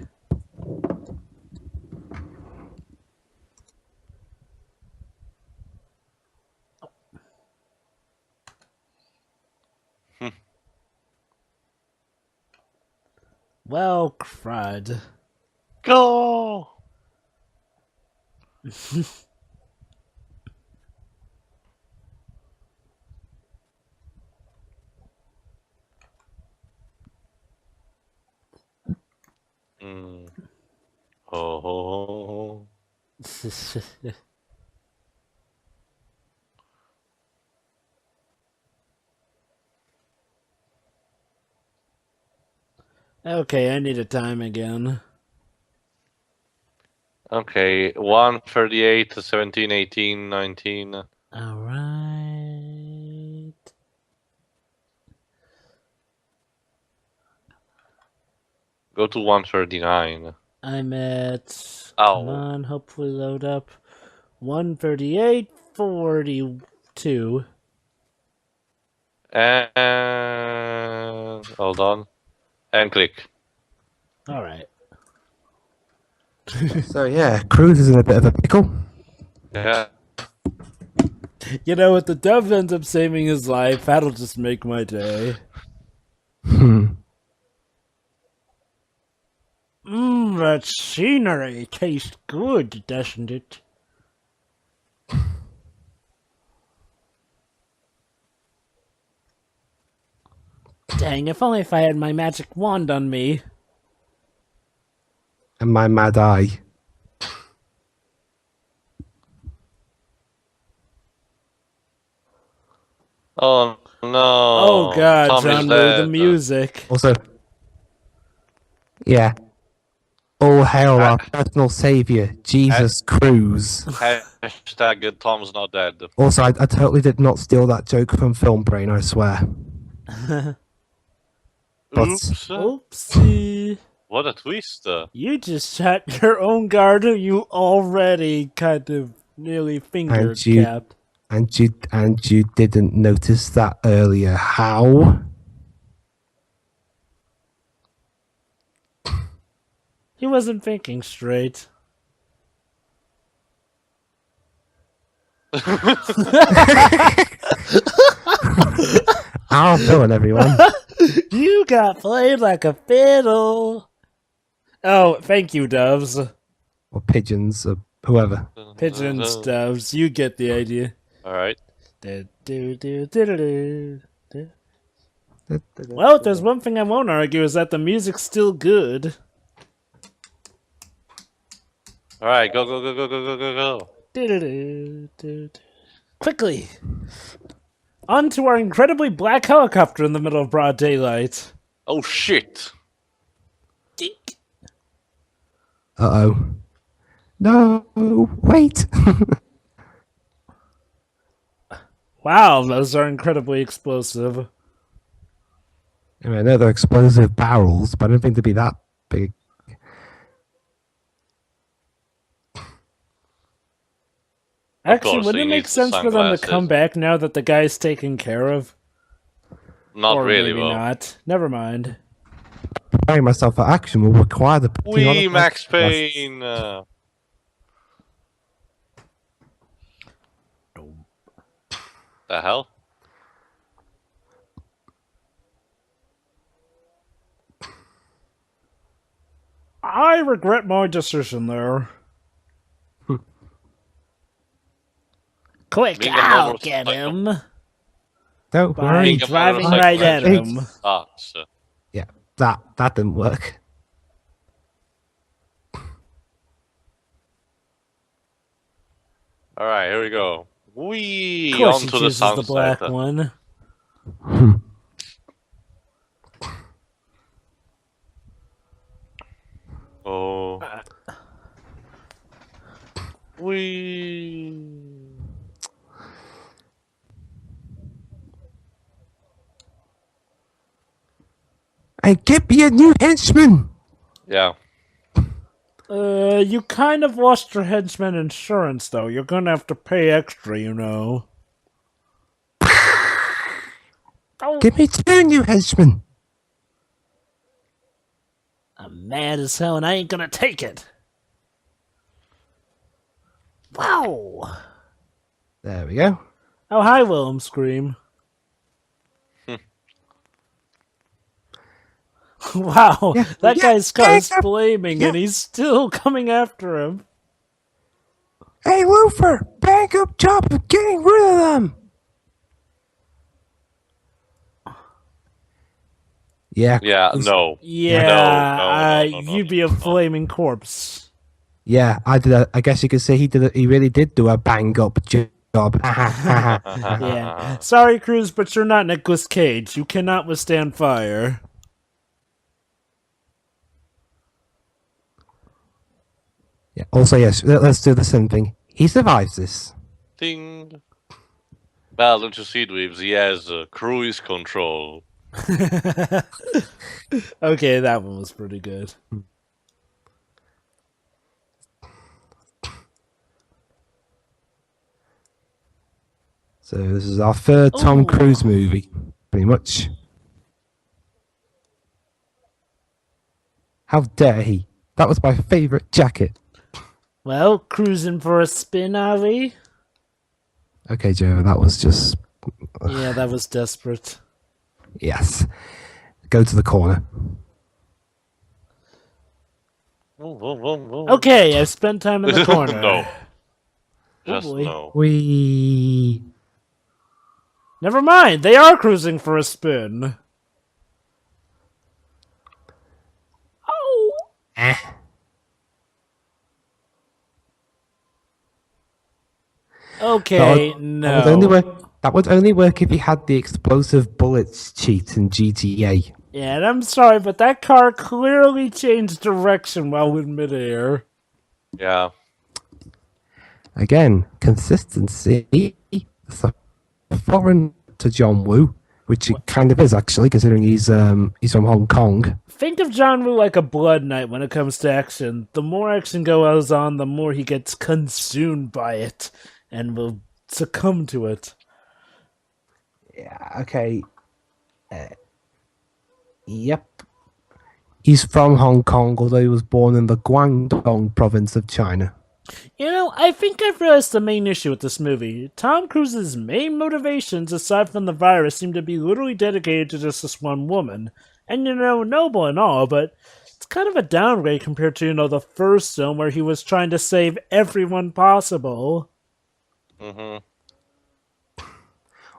Well, crud. Go! Mm. Ho, ho, ho, ho. Okay, I need a time again. Okay, 1:38, 17, 18, 19. Alright. Go to 1:39. I'm at... Come Oh. on, hopefully load up. 1:38:42. And hold on. And click. Alright. So yeah, Cruz is in a bit of a pickle. Yeah. You know, if the dove ends up saving his life, that'll just make my day. That scenery tastes good, doesn't it? Dang, if only if I had my magic wand on me. And my mad eye. Oh no. Oh god, Tom is John, the dead. music. Also, yeah. All hail Ha- our personal savior, Jesus Cruz. Hashtag Tom's not dead. Also, I totally did not steal that joke from Film Brain, I swear. But Oops. Oopsie. What a twist. You just shot your own guard you already kind of nearly finger And you- capped. and you didn't notice that earlier. How? He wasn't thinking straight. Our villain, everyone. You got played like a fiddle. Oh, thank you, doves. Or pigeons, or whoever. Pigeons, doves. You get the idea. Alright. Well, if there's one thing I won't argue is that the music's still good. Alright, go, go, go, go, go, go, go, go. Quickly! Onto our incredibly black helicopter in the middle of broad daylight. Oh shit! Uh-oh. No, wait. Wow, those are incredibly explosive. I mean, I know they're explosive barrels, but I don't think they'd be that big. Actually, course, wouldn't he it make needs the sense for them to sunglasses. come back now that the guy's taken care of? Not Or really, maybe though. not. Never mind. Preparing myself for action will require the putting on Wee, of Max my- Payne! The hell? I regret my decision there. Quick, Being a I'll get motorcycle. him! Don't By worry. Being a driving motorcycle right at engine him. sucks. Yeah, that didn't work. Alright, here we go. Wee! Of course he Onto the chooses the sunset. black one. Oh. Wee! And get me a new henchman. Yeah. You kind of lost your henchman insurance, though. You're gonna have to pay extra, you know. Oh, Give me two new henchmen. I'm mad as hell and I ain't gonna take it. Wow! There we go. Oh, hi, Willem Scream. Wow, Yeah, that yeah, guy's car is yeah, flaming yeah. and he's still coming after him. Hey, Luther, bang up job of getting rid of them. Yeah, Yeah, no. Yeah, No. you'd be a flaming corpse. yeah. I guess you could say he really did do a bang up job. Yeah. Sorry, Cruz, but you're not Nicolas Cage. You cannot withstand fire. Yeah. Also, yes. Let's do the same thing. He survives this. Ding. Well, don't you see, Dweebs? He has cruise control. Okay, that one was pretty good. So this is our third Tom Ooh. Cruise movie, pretty much. How dare he? That was my favorite jacket. Well, cruising for a spin, Ali? Okay, Joe, that was just Yeah, that was desperate. yes. Go to the corner. Okay, I've spent time in the corner. No. Oh, Just boy. no. We Never mind, they are cruising for a spin. Oh. Okay, That would only no. work. That would only work if you had the explosive bullets cheat in GTA. Yeah, and I'm sorry, but that car clearly changed direction while in midair. Yeah. Again, consistency. It's a foreign to John Woo, which it kind of is actually, considering he's from Hong Kong. Think of John Woo like a blood knight when it comes to action. The more action goes on, the more he gets consumed by it and will succumb to it. Yeah. Okay. Yep. He's from Hong Kong, although he was born in the Guangdong province of China. You know, I think I've realized the main issue with this movie. Tom Cruise's main motivations, aside from the virus, seem to be literally dedicated to just this one woman. And, you know, noble and all, but it's kind of a downgrade compared to, you know, the first film where he was trying to save everyone possible. Mm-hmm.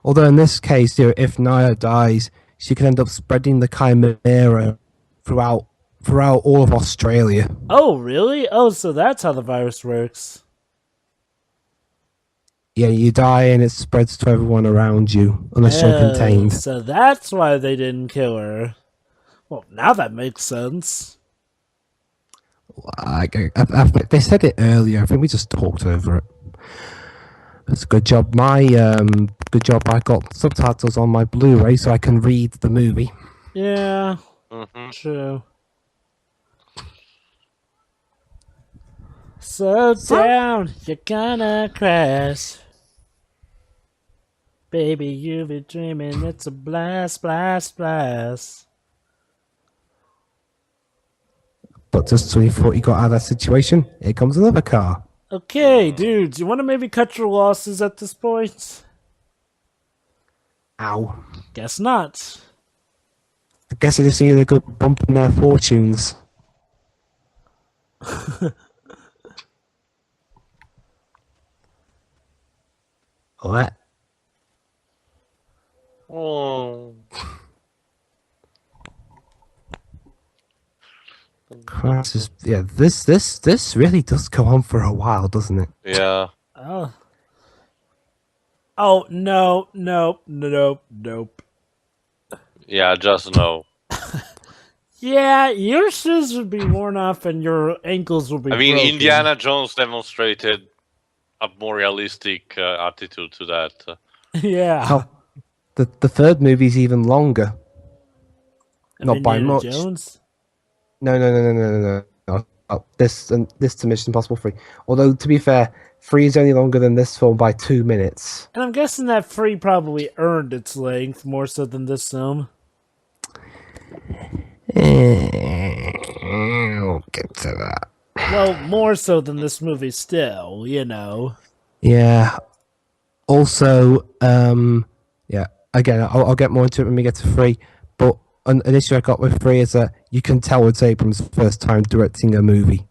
Although in this case, if Naya dies, she could end up spreading the chimera throughout all of Australia. Oh, really? Oh, so that's how the virus works. Yeah, you die and it spreads to everyone around you, unless you're contained. So that's why they didn't kill her. Well, now that makes sense. They said it earlier. I think we just talked over it. It's a good job. Good job. I got subtitles on my Blu-ray so I can read the movie. Yeah, Mm-hmm. true. Slow down, you're gonna crash. Baby, you be dreaming, it's a blast, blast, blast. But just when you thought you got out of that situation, here comes another car. Okay, dude, do you want to maybe cut your losses at this point? Ow. Guess not. I guess I just needed a good bump in their fortunes. What? Oh. Christ, yeah, this really does go on for a while, doesn't it? Yeah. Oh. Oh, no, nope, nope, nope. Yeah, just no. Yeah, your shoes would be worn off and your ankles would be I mean, broken. Indiana Jones demonstrated a more realistic attitude to that. Yeah. Oh, the third movie's even longer. Not by Indiana much. Jones? No. Oh, this to Mission Impossible 3. Although, to be fair, 3 is only longer than this film by 2 minutes. And I'm guessing that 3 probably earned its length more so than this film. I'll get to that. Well, more so than this movie still, you know. Yeah. Also, yeah. Again, I'll get more into it when we get to 3. But an issue I got with 3 is that you can tell it's Abrams' first time directing a movie.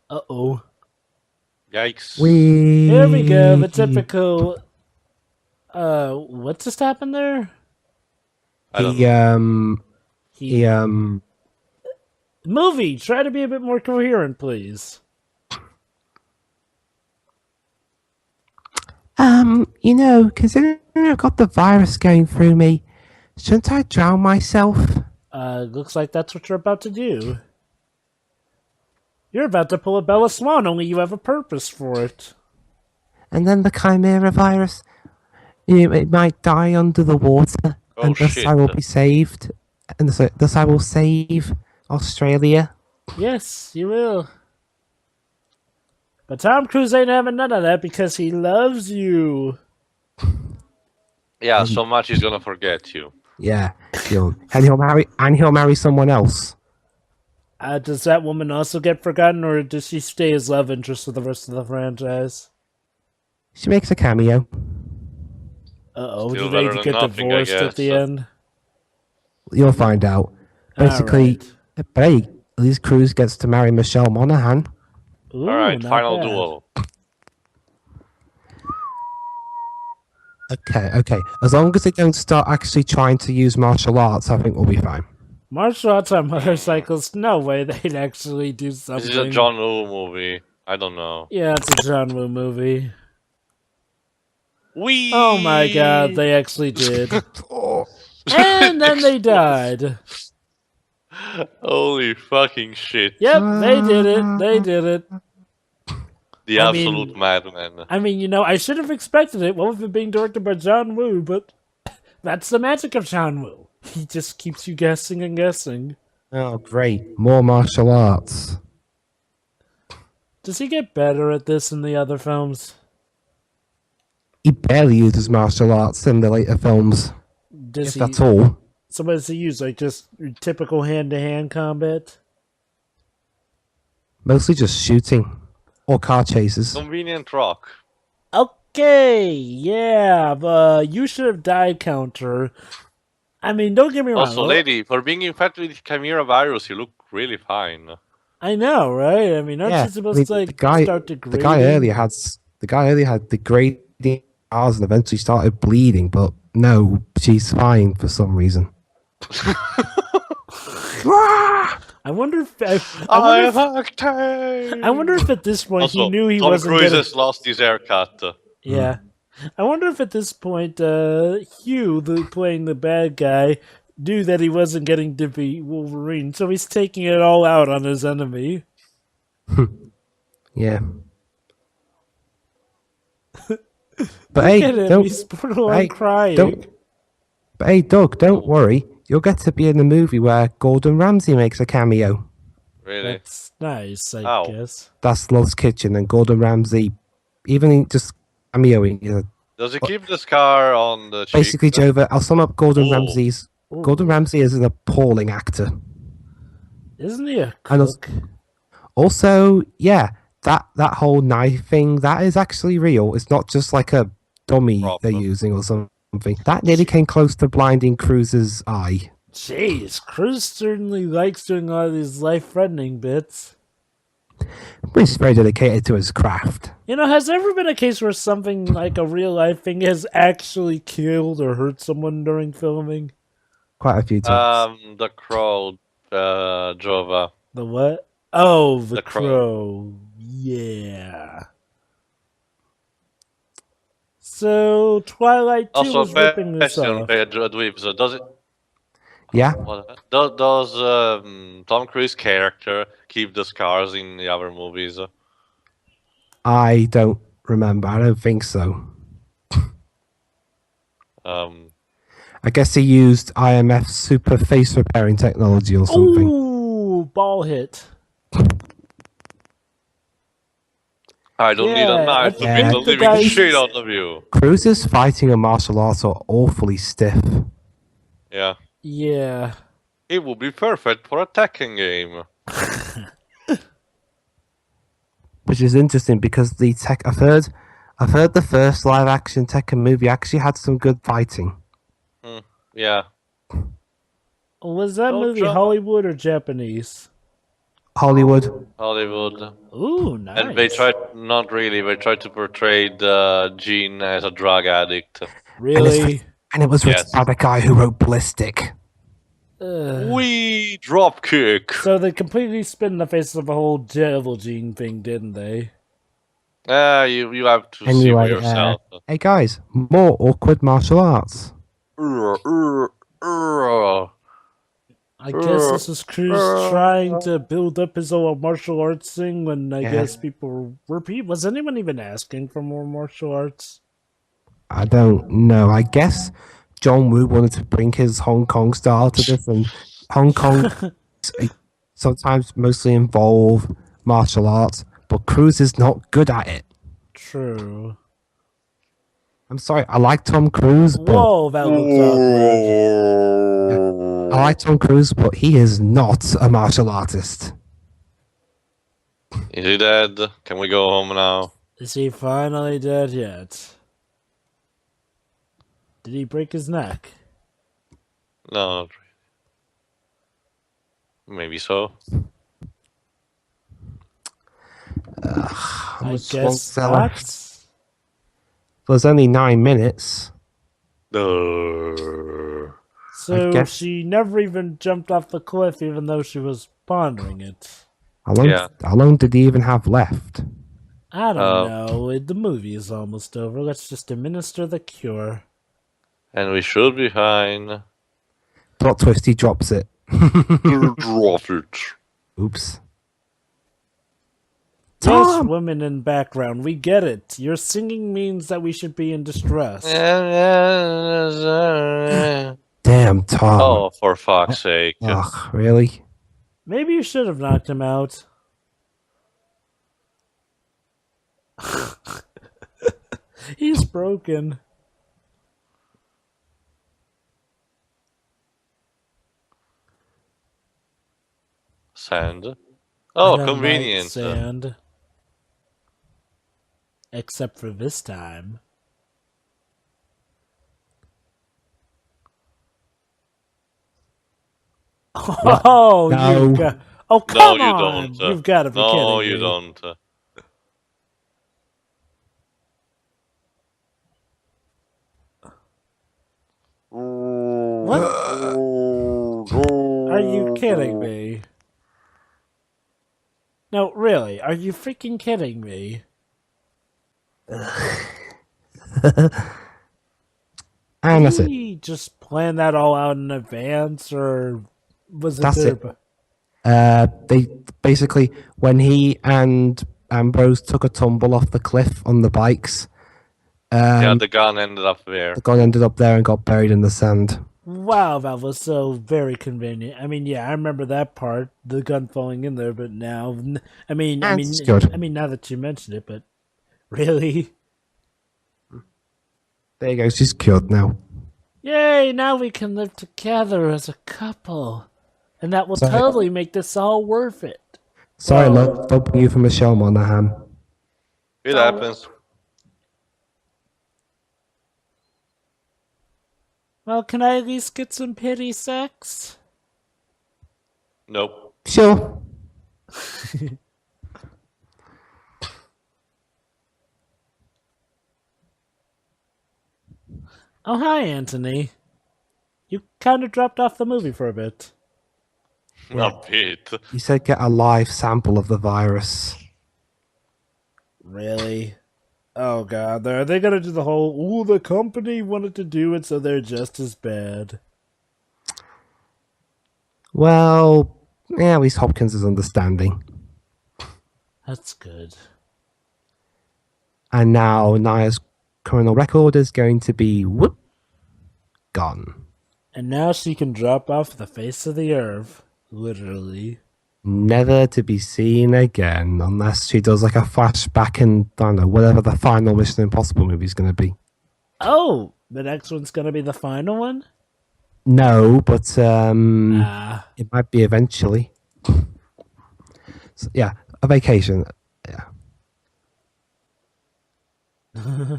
Uh-oh. Yikes. Here we go, the typical... what just happened there? I don't know. He Movie, try to be a bit more coherent, please. Considering I've got the virus going through me, shouldn't I drown myself? Looks like that's what you're about to do. You're about to pull a Bella Swan, only you have a purpose for it. And then the Chimera virus, it might die under the water, and thus shit. I will be saved, and thus I will save Australia. Yes, you will. But Tom Cruise ain't having none of that because he loves you. Yeah, so much he's gonna forget you. Yeah, and he'll marry someone else. Does that woman also get forgotten, or does she stay as love interest for the rest of the franchise? She makes a cameo. Uh-oh, Still do they better than get nothing, I divorced at the guess. end? You'll find out. Basically, Alright. but hey, Liz Cruz gets to marry Michelle Monaghan. Ooh, Alright, not final bad. duel. Okay. As long as they don't start actually trying to use martial arts, I think we'll be fine. Martial arts on motorcycles? No way they'd actually do something. This is a John Woo movie. I don't know. Yeah, it's a John Woo movie. Wee! Oh my god, they actually did. And then they died. Holy fucking shit. Yep, they did it. They did it. The I absolute mean- madman. I mean, I should have expected it. What with it being directed by John Woo, but that's the magic of John Woo. He just keeps you guessing and guessing. Oh, great. More martial arts. Does he get better at this in the other films? He barely uses martial arts in the later films, Does if he? that's all. So what does he use? Like just typical hand-to-hand combat? Mostly just shooting. Or car chases. Convenient rock. Okay, yeah, the you should have died counter. I mean, don't get me wrong. Also, lady, for being infected with Chimera virus, you look really fine. I know, right? I mean, aren't you supposed to start degrading? The guy earlier had degrading scars and eventually started bleeding, but no, she's fine for some reason. I wonder if Octane! I wonder if at this point Also, he knew he Tom wasn't Cruise gonna. has lost his haircut. Yeah, I wonder if at this point Hugh, playing the bad guy, knew that he wasn't getting to be Wolverine, so he's taking it all out on his enemy. Yeah. But hey, Look at him, don't, he's borderline crying. but hey, Doug, don't worry. You'll get to be in the movie where Gordon Ramsay makes a cameo. Really? That's nice, I Ow. guess. That's Love's Kitchen, and Gordon Ramsay, even just cameoing, Does he keep the scar on the cheek? basically, Jova, I'll sum up Gordon Oh. Ramsay's. Ooh. Gordon Ramsay is an appalling actor. Isn't he a And also- cook? Also, yeah, that whole knife thing, that is actually real. It's not just like a dummy they're Problem. using or something. That nearly came close to blinding Cruz's eye. Jeez, Cruz certainly likes doing a lot of these life-threatening bits. He's very dedicated to his craft. Has there ever been a case where something like a real-life thing has actually killed or hurt someone during filming? Quite a few times. The Crow, Jova. The what? Oh, the The Crow. Crow. Yeah. So, Twilight 2 Also, was ripping this question, off. Dweebs, does it? Yeah. Does Tom Cruise's character keep the scars in the other movies? I don't remember. I don't think so. I guess he used IMF super face repairing technology or something. Ooh, ball hit. I don't need Yeah, a knife to I beat the think the living guy- shit out of you. Cruise's fighting and martial arts are awfully stiff. Yeah. Yeah. It would be perfect for a Tekken game. Which is interesting because I've heard the first live action Tekken movie actually had some good fighting. Yeah. Was that Don't movie jump. Hollywood or Japanese? Hollywood. Hollywood. Ooh, And they nice. tried, not really, they tried to portray the Gene as a drug addict. Really? And it was written Yes. by the guy who wrote Ballistic. We drop kick. So they completely spin the face of the whole devil gene thing, didn't they? You have to see for Anyway, yourself. hey guys, more awkward martial arts. I guess this is Cruz trying to build up his own martial arts thing when I guess people were. Was anyone even asking for more martial arts? I don't know. I guess John Woo wanted to bring his Hong Kong style to this, and Hong Kong sometimes mostly involve martial arts, but Cruise is not good at it. True. I'm sorry, I like Tom Cruise, but Whoa, that looks awkward. I like Tom Cruise, but he is not a martial artist. Is he dead? Can we go home now? Is he finally dead yet? Did he break his neck? No, not really. Maybe so. I much guess longer? not. There's only 9 minutes. No. So guess- she never even jumped off the cliff, even though she was pondering it. How long did he even have left? I don't know. The movie is almost over. Let's just administer the cure. And we should be fine. Plot twist, he drops it. Drop it. Oops. Yes, Tom! women in background. We get it. Your singing means that we should be in distress. Damn, Tom. Oh, for fuck's sake. Ugh, really? Maybe you should have knocked him out. He's broken. Sand. I Oh, don't convenient. like sand. Except for this time. Oh, No. you got. Oh, No, come you on! don't. You've got to be kidding No, me. you don't. What? Are you kidding me? No, really, are you freaking kidding me? And that's Did it. he just plan that all out in advance, or was it That's there? it. They basically, when he and Ambrose took a tumble off the cliff on the bikes, Yeah, the gun ended up there. the gun ended up there and got buried in the sand. Wow, that was so very convenient. I mean, yeah, I remember that part, the gun falling in there, but now, I mean, That's good. now that you mentioned it, but really, There you go. She's cured now. yay! Now we can live together as a couple, and that will Sorry. totally make this all worth it. Sorry, Well- love. Don't bring you from Michelle Monaghan. It happens. Well, can I at least get some pity sex? Nope. Sure. Oh, hi, Anthony. You kind of dropped off the movie for a bit. A bit. You said get a live sample of the virus. Really? Oh god, are they gonna do the whole, ooh, the company wanted to do it, so they're just as bad? Well, yeah, at least Hopkins is understanding. That's good. And now Naya's criminal record is going to be whoop gone. And now she can drop off the face of the earth. Literally. Never to be seen again unless she does like a flashback in, I don't know, whatever the final Mission Impossible movie is going to be. Oh! The next one's gonna be the final one? No, but Ah. it might be eventually. So, yeah, a vacation. Yeah.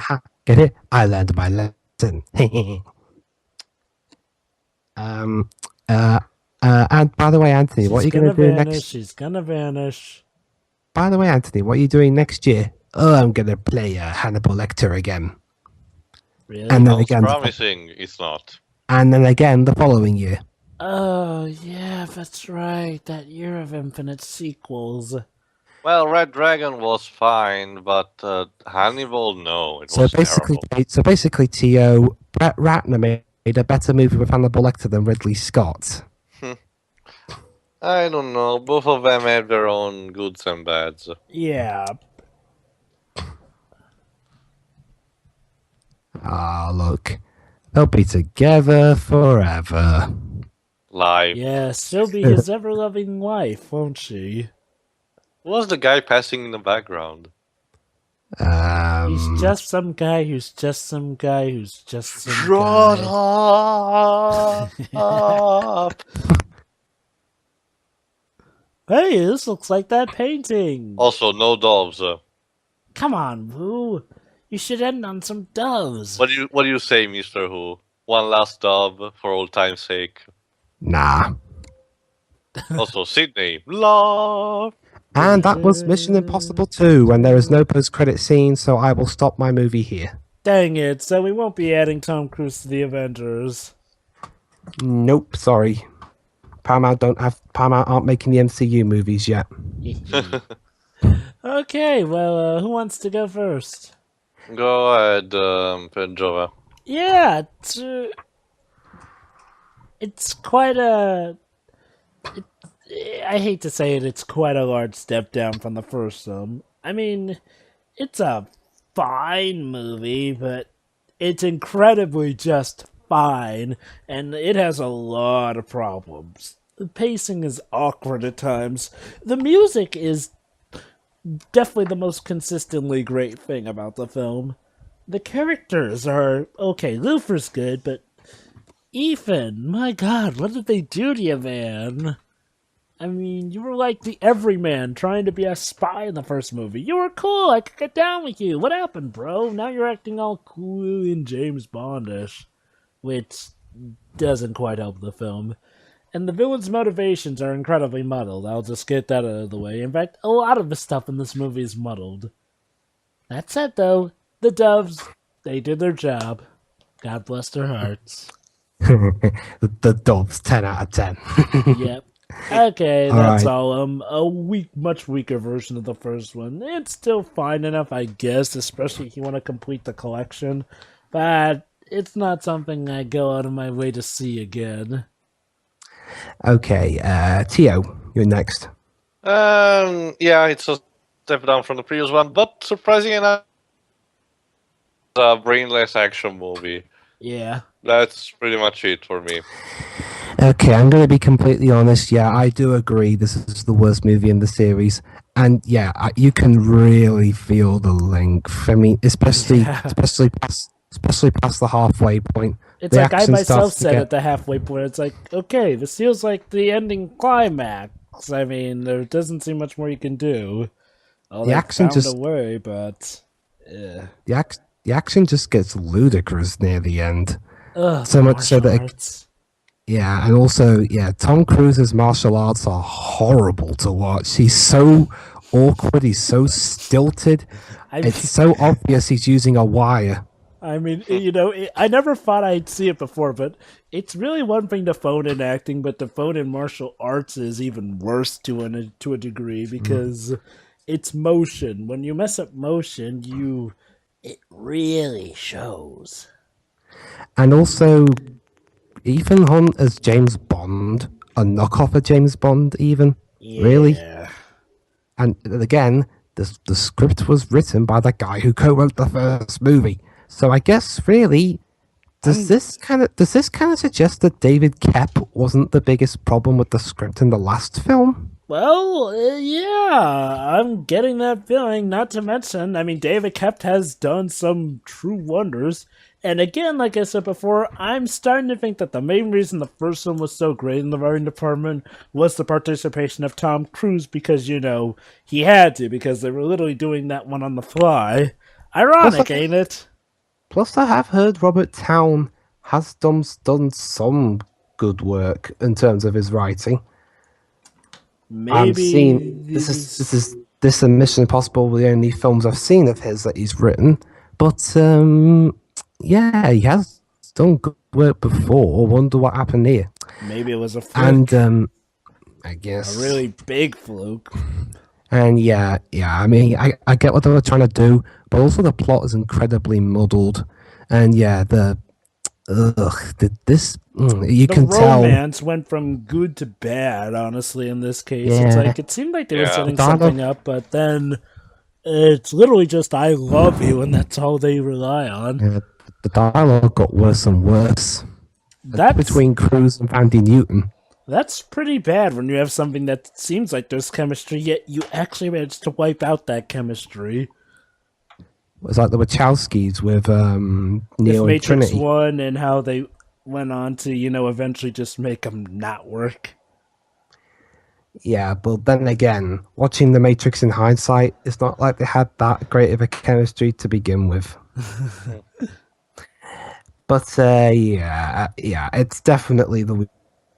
Ha, get it? I learned my lesson. Um. And by the way, Anthony, what are She's you going gonna to do vanish. next? She's gonna vanish. By the way, Anthony, what are you doing next year? Oh, I'm going to play Hannibal Lecter again, and Really? then Sounds again, promising. It's not. and then again the following year. Oh, yeah, that's right. That year of infinite sequels. Well, Red Dragon was fine, but Hannibal, no, it So was basically, terrible. Tio, Brett Ratner made a better movie with Hannibal Lecter than Ridley Scott. I don't know. Both of them have their own goods and bads. Yeah. Ah, look, they'll be together forever. Lie. Yeah, she'll be his ever-loving wife, won't she? Who was the guy passing in the background? He's just some guy who's just some guy who's just some Shut guy. up! Hey, this looks like that painting. Also, no doves. Come on, Woo. You should end on some doves. What do you say, Mister Who? One last dove for old time's sake. Nah. Also, Sydney, love. And that was Mission Impossible 2, when there is no post-credit scene, so I will stop my movie here. Dang it, so we won't be adding Tom Cruise to the Avengers. Nope, sorry. Paramount aren't making the MCU movies yet. Okay, well, who wants to go first? Go ahead, Penjova. Yeah, it's quite a... I hate to say it, it's quite a large step down from the first film. I mean, it's a fine movie, but it's incredibly just fine, and it has a lot of problems. The pacing is awkward at times. The music is definitely the most consistently great thing about the film. The characters are okay. Lufer's good, but Ethan, my God, what did they do to you, man? I mean, you were like the everyman trying to be a spy in the first movie. You were cool. I could get down with you. What happened, bro? Now you're acting all cool and James Bondish, which doesn't quite help the film. And the villain's motivations are incredibly muddled. I'll just get that out of the way. In fact, a lot of the stuff in this movie is muddled. That said, though, the doves, they did their job. God bless their hearts. the Doves, 10 out of 10. Yep. Okay, All that's right. all. Much weaker version of the first one. It's still fine enough, I guess, especially if you want to complete the collection. But it's not something I go out of my way to see again. Okay, Tio, you're next. Yeah, it's a step down from the previous one, but surprising enough, it's a brainless action movie. Yeah. That's pretty much it for me. Okay, I'm going to be completely honest. Yeah, I do agree. This is the worst movie in the series, and yeah, you can really feel the length. I mean, especially past the halfway point. It's The like I action myself starts to said get- at the halfway point. It's like, okay, this feels like the ending climax. I mean, there doesn't seem much more you can do. Oh, The they action found just- a way, but yeah. the action just gets ludicrous near the end. Ugh, So much so martial that arts. Yeah, and also, yeah, Tom Cruise's martial arts are horrible to watch. He's so awkward. He's so stilted. It's so obvious he's using a wire. I mean, you know, I never thought I'd see it before, but it's really one thing to phone in acting, but to phone in martial arts is even worse to a degree because it's motion. When you mess up motion, it really shows. And also, Ethan Hunt as James Bond, a knockoff of James Bond, even. Really? Yeah. And again, the script was written by the guy who co-wrote the first movie. So I guess really, does this kind of suggest that David Koepp wasn't the biggest problem with the script in the last film? Well, yeah, I'm getting that feeling. Not to mention, I mean, David Koepp has done some true wonders. And again, like I said before, I'm starting to think that the main reason the first one was so great in the writing department was the participation of Tom Cruise because, you know, he had to because they were literally doing that one on the fly. Ironic, ain't it? Plus, I have heard Robert Towne has done some good work in terms of his writing. Maybe This and Mission Impossible were the only films I've seen of his that he's written. But yeah, he has done good work before. Wonder what happened here. maybe it was a fluke. And I guess a really big fluke. And yeah, I mean, I get what they were trying to do, but also the plot is incredibly muddled. And yeah, you can The tell. romance went from good to bad, honestly, in this case. It's Yeah. like, it seemed like they were Yeah. setting Dialogue- something up, but then it's literally just, I love you, and that's all they rely on. Yeah, the dialogue got worse and worse That's, between Cruise and Andy Newton. that's pretty bad when you have something that seems like there's chemistry, yet you actually managed to wipe out that chemistry. It was like the Wachowskis with With Neo and Matrix Trinity. 1 and how they went on to, eventually just make them not work. Yeah, but then again, watching The Matrix in hindsight, it's not like they had that great of a chemistry to begin with. But yeah, it's definitely the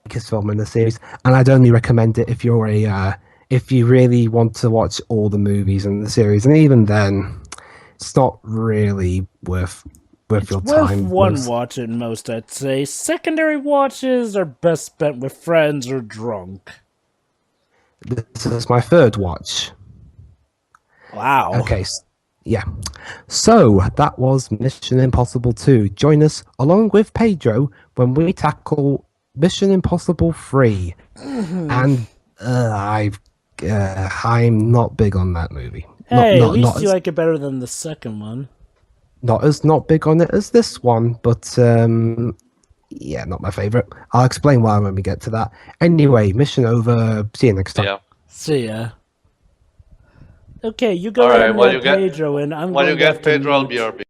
weakest film in the series, and I'd only recommend it if you're if you really want to watch all the movies in the series, and even then, it's not really worth your Worth time. one watch at most, I'd say. Secondary watches are best spent with friends or drunk. This is my third watch. Wow. Okay, yeah. So that was Mission Impossible 2. Join us along with Pedro when we tackle Mission Impossible 3. And I'm not big on that movie. Hey, not, at least not you as, like it better than the second one. not big on it as this one, but yeah, not my favorite. I'll explain why when we get to that. Anyway, mission over. See you next time. Yeah. See ya. Okay, you go All right, ahead and well, let Pedro in. I'm When going you get back to Pedro, I'll mute. BRB.